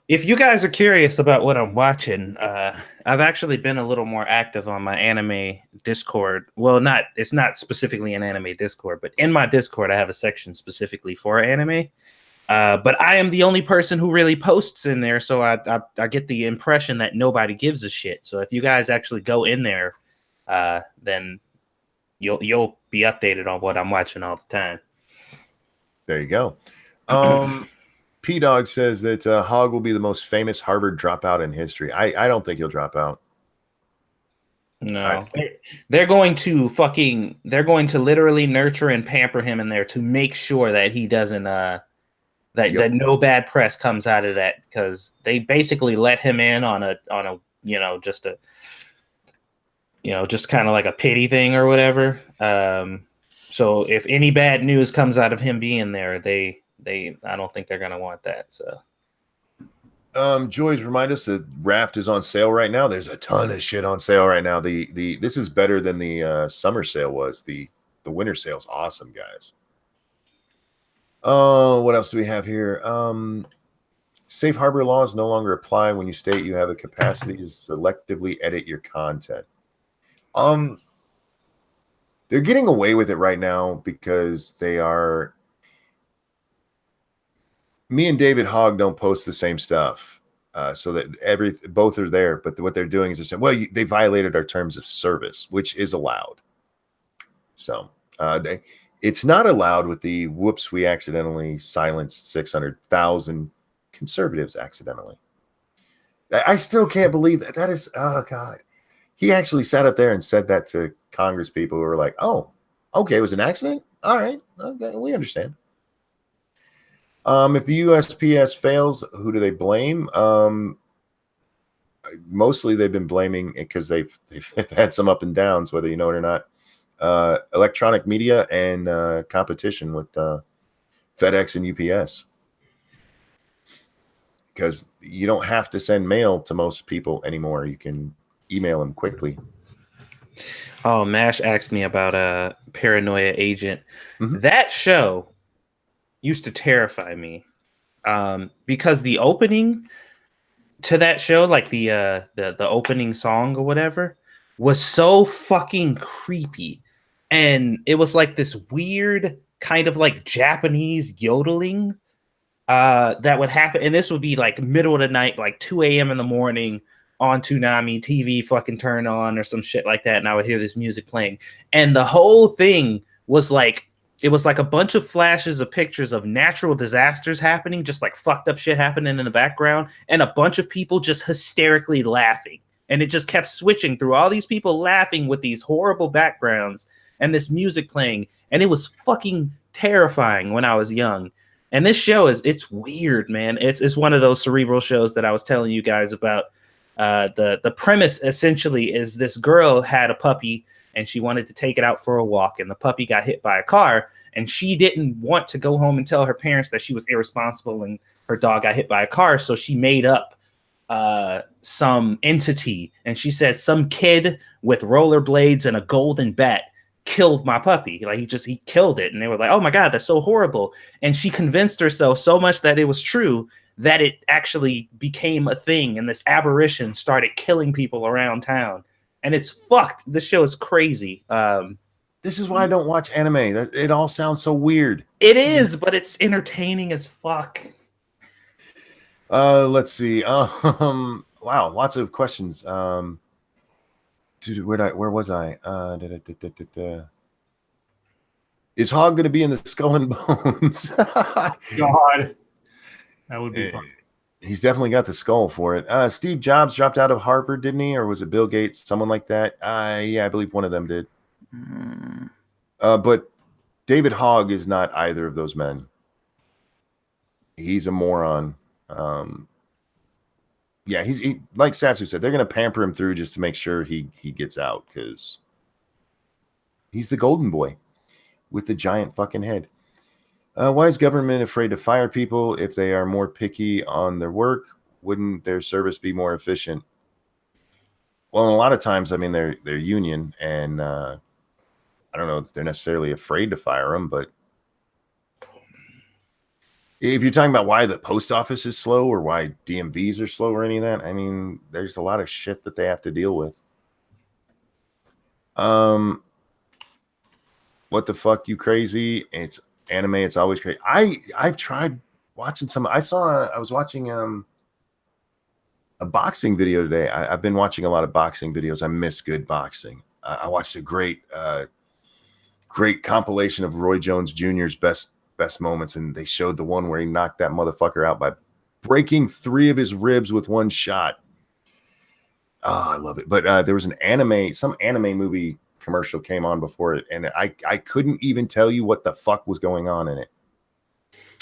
If you guys are curious about what I'm watching, I've actually been a little more active on my anime Discord. Well, it's not specifically an anime Discord, but in my Discord, I have a section specifically for anime. But I am the only person who really posts in there, so I get the impression that nobody gives a shit. So if you guys actually go in there, then you'll be updated on what I'm watching all the time. There you go. P-Dog says that Hogg will be the most famous Harvard dropout in history. I don't think he'll drop out. No, they're going to literally nurture and pamper him in there to make sure that he doesn't that no bad press comes out of that, because they basically let him in on a just kind of like a pity thing or whatever. So if any bad news comes out of him being there, I don't think they're gonna want that. So Joy's remind us that Raft is on sale right now. There's a ton of shit on sale right now. This is better than the summer sale was. The winter sale's awesome, guys. What else do we have here? Safe harbor laws no longer apply when you state you have a capacity to selectively edit your content. They're getting away with it right now because they are. Me and David Hogg don't post the same stuff, so that both are there. But what they're doing is they're saying, well, they violated our terms of service, which is allowed. So it's not allowed with the whoops, we accidentally silenced 600,000 conservatives accidentally. I still can't believe that. That is, oh God. He actually sat up there and said that to Congress people who were like, oh, okay, it was an accident? All right, okay, we understand. If the USPS fails, who do they blame? Mostly they've been blaming it because they've had some up and downs, whether you know it or not. Electronic media and competition with FedEx and UPS. Because you don't have to send mail to most people anymore. You can email them quickly. Oh, Mash asked me about Paranoia Agent. Mm-hmm. That show used to terrify me because the opening to that show, like the opening song or whatever, was so fucking creepy. And it was like this weird kind of like Japanese yodeling that would happen. And this would be like middle of the night, like 2 a.m. in the morning on Toonami, TV fucking turn on or some shit like that. And I would hear this music playing. And the whole thing was like, it was like a bunch of flashes of pictures of natural disasters happening, just like fucked up shit happening in the background, and a bunch of people just hysterically laughing. And it just kept switching through all these people laughing with these horrible backgrounds and this music playing. And it was fucking terrifying when I was young. And this show it's weird, man. It's one of those cerebral shows that I was telling you guys about. The premise essentially is this girl had a puppy and she wanted to take it out for a walk, and the puppy got hit by a car, and she didn't want to go home and tell her parents that she was irresponsible and her dog got hit by a car, so she made up some entity, and she said some kid with rollerblades and a golden bat killed my puppy. Like he killed it, and they were like, oh my god, that's so horrible. And she convinced herself so much that it was true that it actually became a thing, and this aberration started killing people around town. And it's fucked. This show is crazy. This is why I don't watch anime. It all sounds so weird. It is, but it's entertaining as fuck. Let's see. Wow, lots of questions. Dude, where was I? Is Hog going to be in the Skull and Bones? God, that would be fun. He's definitely got the skull for it. Steve Jobs dropped out of Harvard, didn't he? Or was it Bill Gates? Someone like that. Yeah, I believe one of them did. But David Hogg is not either of those men. He's a moron. Yeah, he like Satsu said, they're going to pamper him through just to make sure he gets out, because he's the golden boy with the giant fucking head. Why is government afraid to fire people if they are more picky on their work? Wouldn't their service be more efficient? Well, a lot of times, I mean, they're union, and I don't know if they're necessarily afraid to fire them, but if you're talking about why the post office is slow or why DMVs are slow or any of that, I mean, there's a lot of shit that they have to deal with. What the fuck, you crazy? It's anime. It's always crazy. I've tried watching some. I was watching a boxing video today. I've been watching a lot of boxing videos. I miss good boxing. I watched a great compilation of Roy Jones Jr.'s best moments, and they showed the one where he knocked that motherfucker out by breaking 3 of his ribs with one shot. Oh, I love it. But there was some anime movie commercial came on before it, and I couldn't even tell you what the fuck was going on in it.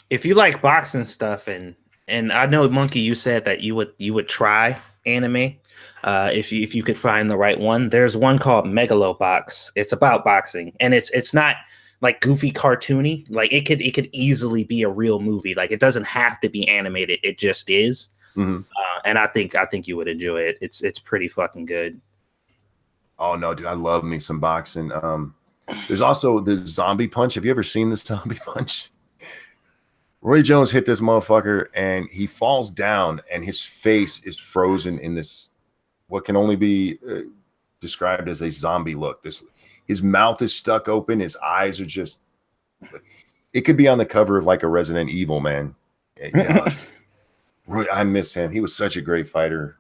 If you like boxing stuff, and I know, Monkey, you said that you would try anime if you could find the right one. There's one called Megalobox. It's about boxing, and it's not like goofy cartoony. Like it could easily be a real movie. Like it doesn't have to be animated. It just is. Mm-hmm. And I think you would enjoy it. It's pretty fucking good. Oh no, dude, I love me some boxing. There's also the Zombie Punch. Have you ever seen this Zombie Punch? Roy Jones hit this motherfucker and he falls down and his face is frozen in this, what can only be described as a zombie look. His mouth is stuck open. His eyes are just, it could be on the cover of like a Resident Evil, man. Roy, I miss him. He was such a great fighter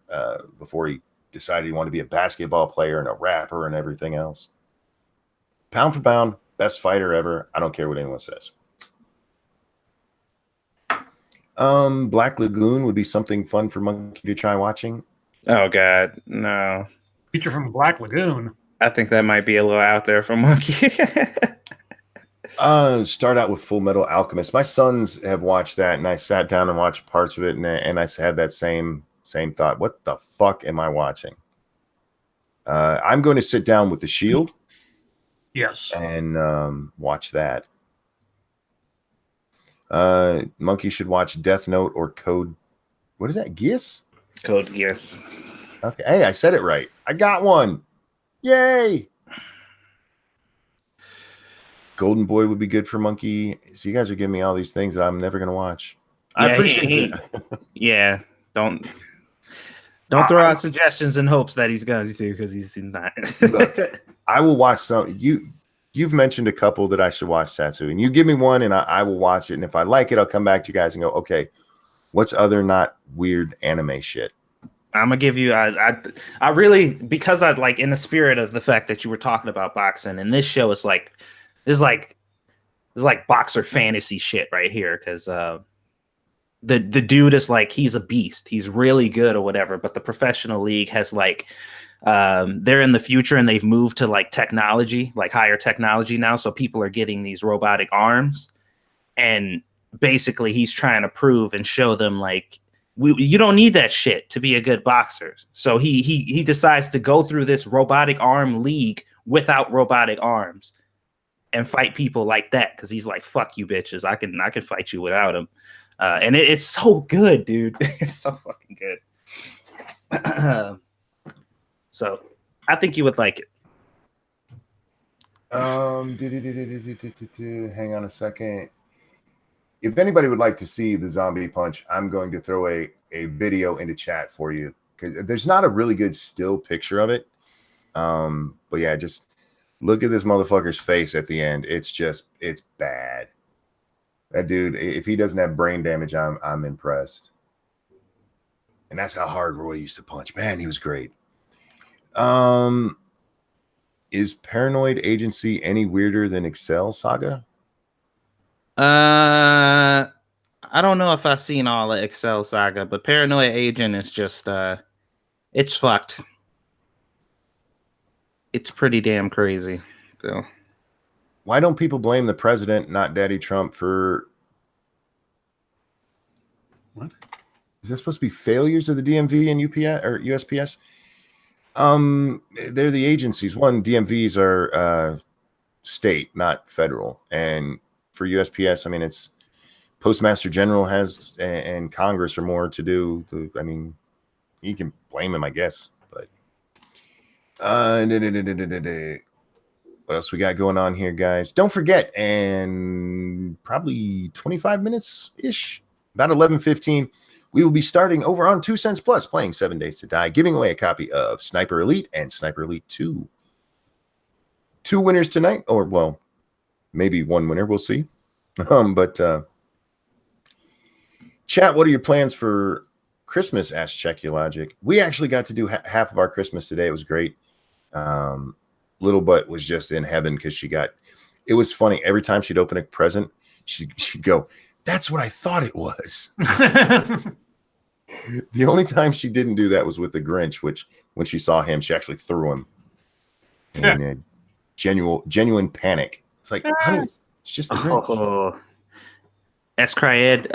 before he decided he wanted to be a basketball player and a rapper and everything else. Pound for pound, best fighter ever. I don't care what anyone says. Black Lagoon would be something fun for Monkey to try watching. Oh God, no. Feature from Black Lagoon. I think that might be a little out there for Monkey. Start out with Full Metal Alchemist. My sons have watched that, and I sat down and watched parts of it, and I had that same thought. What the fuck am I watching? I'm going to sit down with The Shield. Yes. And watch that. Monkey should watch Death Note or Code. What is that? Geass? Code Geass. Okay. Hey, I said it right. I got one. Yay. Golden Boy would be good for Monkey. So you guys are giving me all these things that I'm never going to watch. Yeah, I appreciate it. Yeah. Don't throw out suggestions in hopes that he's going to, because he's not. Look, I will watch some. You've mentioned a couple that I should watch, Satsu, and you give me one and I will watch it. And if I like it, I'll come back to you guys and go, okay, what's other not weird anime shit? I'm gonna give you. I really, because I like, in the spirit of the fact that you were talking about boxing, and this show is like, there's like boxer fantasy shit right here, because the dude is like, he's a beast, he's really good or whatever, but the professional league has like, they're in the future and they've moved to like technology, like higher technology now, so people are getting these robotic arms, and basically he's trying to prove and show them like you don't need that shit to be a good boxer. So he decides to go through this robotic arm league without robotic arms and fight people like that because he's like, fuck you bitches, I can fight you without him. And it's so good, dude. It's so fucking good. So I think you would like it. Hang on a second. If anybody would like to see the zombie punch, I'm going to throw a video into chat for you because there's not a really good still picture of it. But yeah, just look at this motherfucker's face at the end. It's bad. That dude, if he doesn't have brain damage, I'm impressed. And that's how hard Roy used to punch. Man, he was great. Is Paranoid Agency any weirder than Excel Saga? I don't know if I've seen all of Excel Saga, but Paranoid Agent is just it's fucked. It's pretty damn crazy. So why don't people blame the president, not Daddy Trump, for what? Is this supposed to be failures of the DMV and UPS or USPS? They're the agencies. One, DMVs are state, not federal, and for USPS, I mean, it's Postmaster General has and Congress are more to do. I mean, you can blame him, I guess, but what else we got going on here, guys? Don't forget, and probably 25 minutes ish, about 11:15. We will be starting over on 2 Cents Plus, playing 7 Days to Die, giving away a copy of Sniper Elite and Sniper Elite 2. 2 winners tonight, or well, maybe 1 winner. We'll see. But chat, what are your plans for Christmas? Asked Checkologic. We actually got to do half of our Christmas today. It was great. Little Butt was just in heaven because it was funny. Every time she'd open a present, she'd go, "That's what I thought it was." The only time she didn't do that was with the Grinch, which when she saw him, she actually threw him. And genuine panic. It's like, honey, it's just the Grinch. Scribe,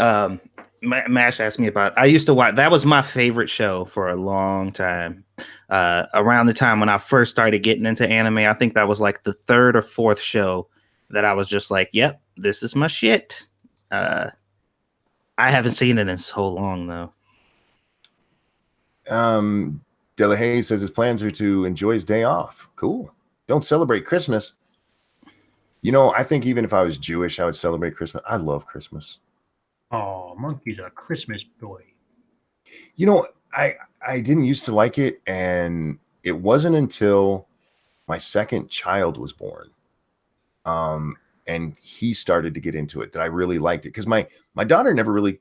Mash asked me about. I used to watch. That was my favorite show for a long time. Around the time when I first started getting into anime, I think that was like the 3rd or 4th show that I was just like, "Yep, this is my shit." I haven't seen it in so long though. Delahaye says his plans are to enjoy his day off. Cool. Don't celebrate Christmas. You know, I think even if I was Jewish, I would celebrate Christmas. I love Christmas. Oh, Monkey's a Christmas boy. You know, I didn't used to like it, and it wasn't until my second child was born, and he started to get into it that I really liked it. Because my daughter never really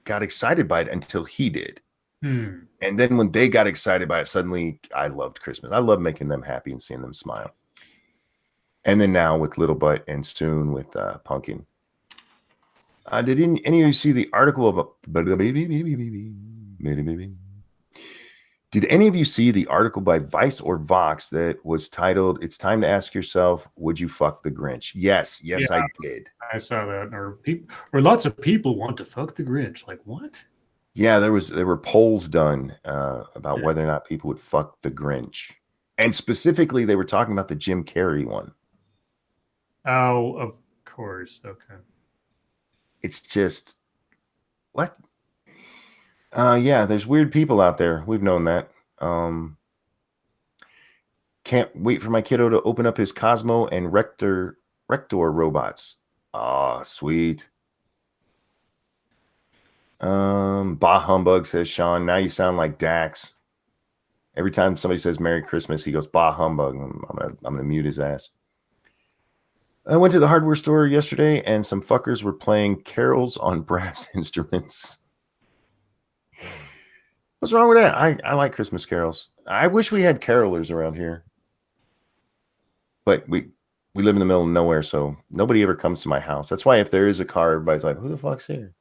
got excited by it until he did. And then when they got excited by it, suddenly I loved Christmas. I love making them happy and seeing them smile. And then now with Little Butt and soon with Pumpkin. Did any of you see the article about? Did any of you see the article by Vice or Vox that was titled, "It's time to ask yourself, would you fuck the Grinch?" Yes, yeah, I did. I saw that. Or lots of people want to fuck the Grinch. Like, what? Yeah, there were polls done about whether or not people would fuck the Grinch. And specifically, they were talking about the Jim Carrey one. Oh, of course. Okay. It's just, what? Yeah, there's weird people out there. We've known that. Can't wait for my kiddo to open up his Cosmo and Rector robots. Ah, sweet. Bah humbug, says Sean. Now you sound like Dax. Every time somebody says Merry Christmas, he goes bah humbug. I'm gonna mute his ass. I went to the hardware store yesterday and some fuckers were playing carols on brass instruments. What's wrong with that? I like Christmas carols. I wish we had carolers around here. But we live in the middle of nowhere, so nobody ever comes to my house. That's why if there is a car, everybody's like, who the fuck's here?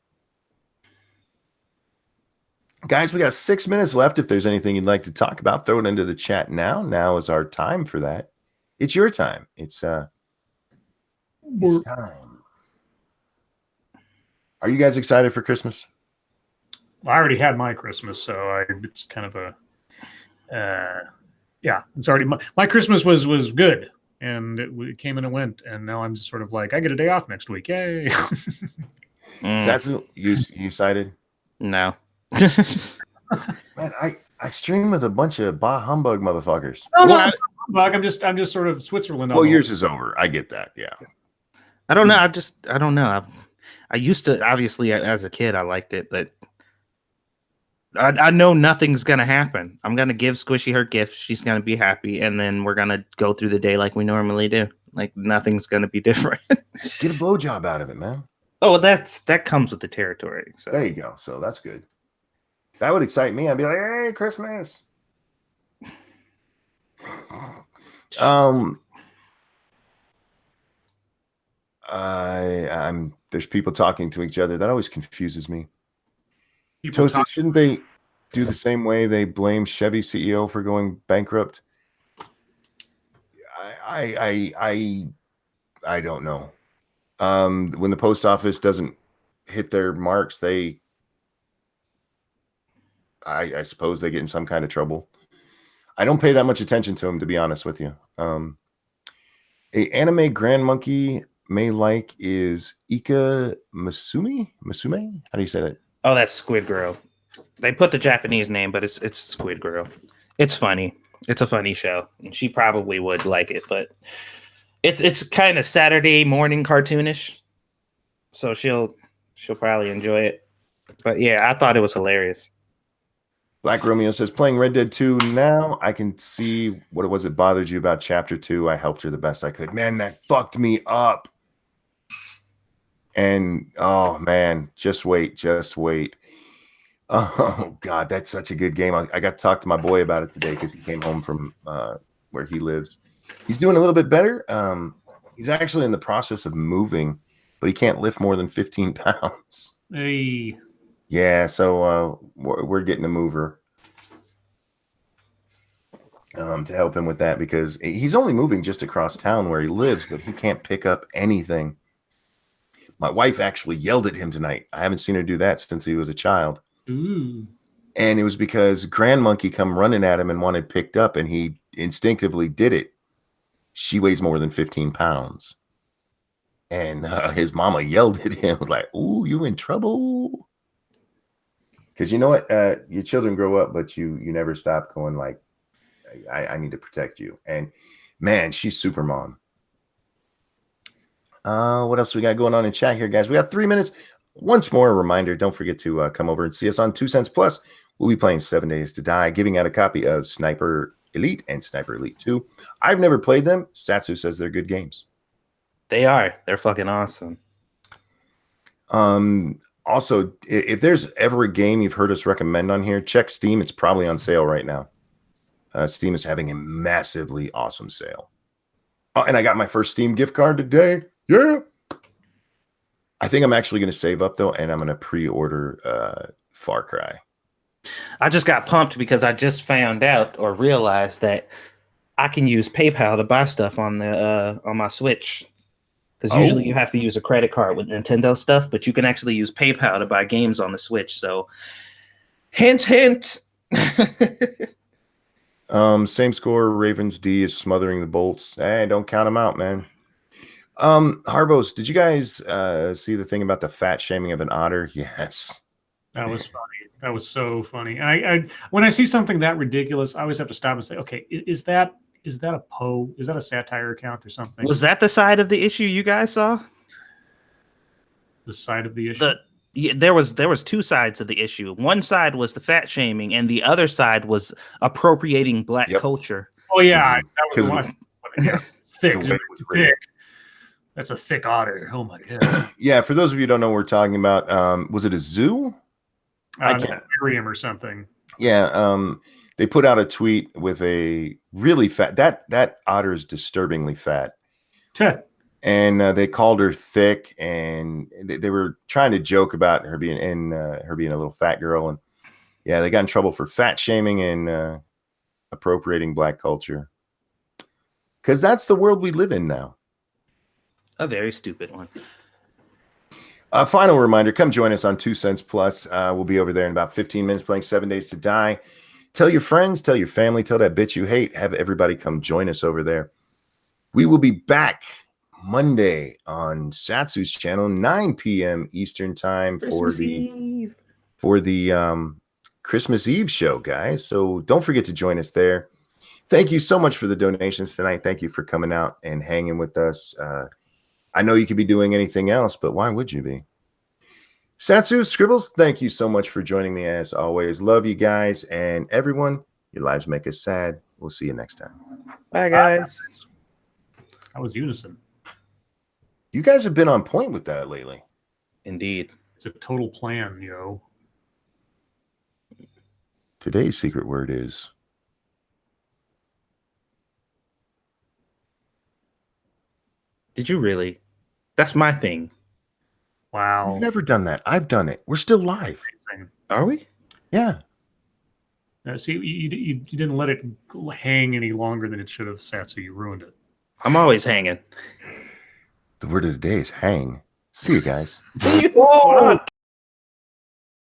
Guys, we got 6 minutes left. If there's anything you'd like to talk about, throw it into the chat now. Now is our time for that. It's your time. It's time. Are you guys excited for Christmas? I already had my Christmas, so it's kind of a yeah. It's already my Christmas was good, and it came and it went, and now I'm just sort of like I get a day off next week, yay! Satsu, you excited? No. Man, I stream with a bunch of bah humbug motherfuckers. No, Well, Buck, I'm just sort of Switzerland. Well, yours is over. I get that. Yeah. I don't know. I don't know. I used to, obviously, as a kid, I liked it, but I know nothing's gonna happen. I'm gonna give Squishy her gift. She's gonna be happy, and then we're gonna go through the day like we normally do. Like nothing's gonna be different. Get a blowjob out of it, man. Oh, well, that comes with the territory. So There you go. So that's good. That would excite me. I'd be like, hey, Christmas. I'm there's people talking to each other. That always confuses me. Toasted, shouldn't they do the same way they blame Chevy CEO for going bankrupt? I don't know. When the post office doesn't hit their marks, I suppose they get in some kind of trouble. I don't pay that much attention to them, to be honest with you. A anime grand monkey may like is Ika Musume. Musume? How do you say that? oh, that's Squid Girl. They put the Japanese name, but it's Squid Girl. It's funny. It's a funny show, and she probably would like it. But it's kind of Saturday morning cartoonish, so she'll probably enjoy it. But yeah, I thought it was hilarious. Black Romeo says, playing Red Dead 2 now, I can see what it was that bothered you about Chapter 2. I helped her the best I could. Man, that fucked me up. And, oh, man, just wait. Oh, God, that's such a good game. I got to talk to my boy about it today because he came home from where he lives. He's doing a little bit better. He's actually in the process of moving, but he can't lift more than 15 pounds. Hey. Yeah, so we're getting a mover to help him with that because he's only moving just across town where he lives, but he can't pick up anything. My wife actually yelled at him tonight. I haven't seen her do that since he was a child. Ooh. And it was because Grand Monkey come running at him and wanted picked up, and he instinctively did it. She weighs more than 15 pounds. And his mama yelled at him like, ooh, you in trouble. Because you know what? Your children grow up, but you never stop going like, I need to protect you. And man, she's super mom. What else we got going on in chat here, guys? We got 3 minutes. Once more, a reminder, don't forget to come over and see us on 2 Cents Plus. We'll be playing 7 Days to Die, giving out a copy of Sniper Elite and Sniper Elite 2. I've never played them. Satsu says they're good games. They are. They're fucking awesome. Also, if there's ever a game you've heard us recommend on here, check Steam. It's probably on sale right now. Steam is having a massively awesome sale. Oh, and I got my first Steam gift card today. Yeah. I think I'm actually going to save up, though, and I'm going to pre-order Far Cry. I just got pumped because I just found out or realized that I can use PayPal to buy stuff on my Switch. Because usually you have to use a credit card with Nintendo stuff, but you can actually use PayPal to buy games on the Switch. So, hint, hint. Same score. Ravens D is smothering the Bolts. Hey, don't count them out, man. Harbos, did you guys see the thing about the fat shaming of an otter? Yes. That was funny. That was so funny. And I when I see something that ridiculous, I always have to stop and say, okay, is that a Poe? Is that a satire account or something? Was that the side of the issue you guys saw? The side of the issue? There was 2 sides of the issue. One side was the fat shaming, and the other side was appropriating Black culture. Oh yeah, that was the one. Yeah, thick. Thick. That's a thick otter. Oh my god. Yeah, for those of you who don't know what we're talking about, was it a zoo? Aquarium or something. Yeah, they put out a tweet with a really fat. That otter is disturbingly fat. And they called her thick, and they were trying to joke about her being a little fat girl, and yeah, they got in trouble for fat shaming and appropriating Black culture. Because that's the world we live in now. A very stupid one. Final reminder, come join us on 2 Cents Plus. We'll be over there in about 15 minutes playing 7 Days to Die. Tell your friends, tell your family, tell that bitch you hate. Have everybody come join us over there. We will be back Monday on Satsu's channel, 9 p.m. Eastern time for the Christmas Eve show, guys. So don't forget to join us there. Thank you so much for the donations tonight. Thank you for coming out and hanging with us. I know you could be doing anything else, but why would you be? Satsu, Scribbles, thank you so much for joining me as always. Love you guys, and everyone, your lives make us sad. We'll see you next time. Bye, guys. That was Unison. You guys have been on point with that lately. Indeed. It's a total plan, yo. Today's secret word is... Did you really? That's my thing. Wow. I've never done that. I've done it. We're still live. Are we? Yeah. See, you didn't let it hang any longer than it should have sat, so you ruined it. I'm always hanging. The word of the day is hang. See you guys. Whoa!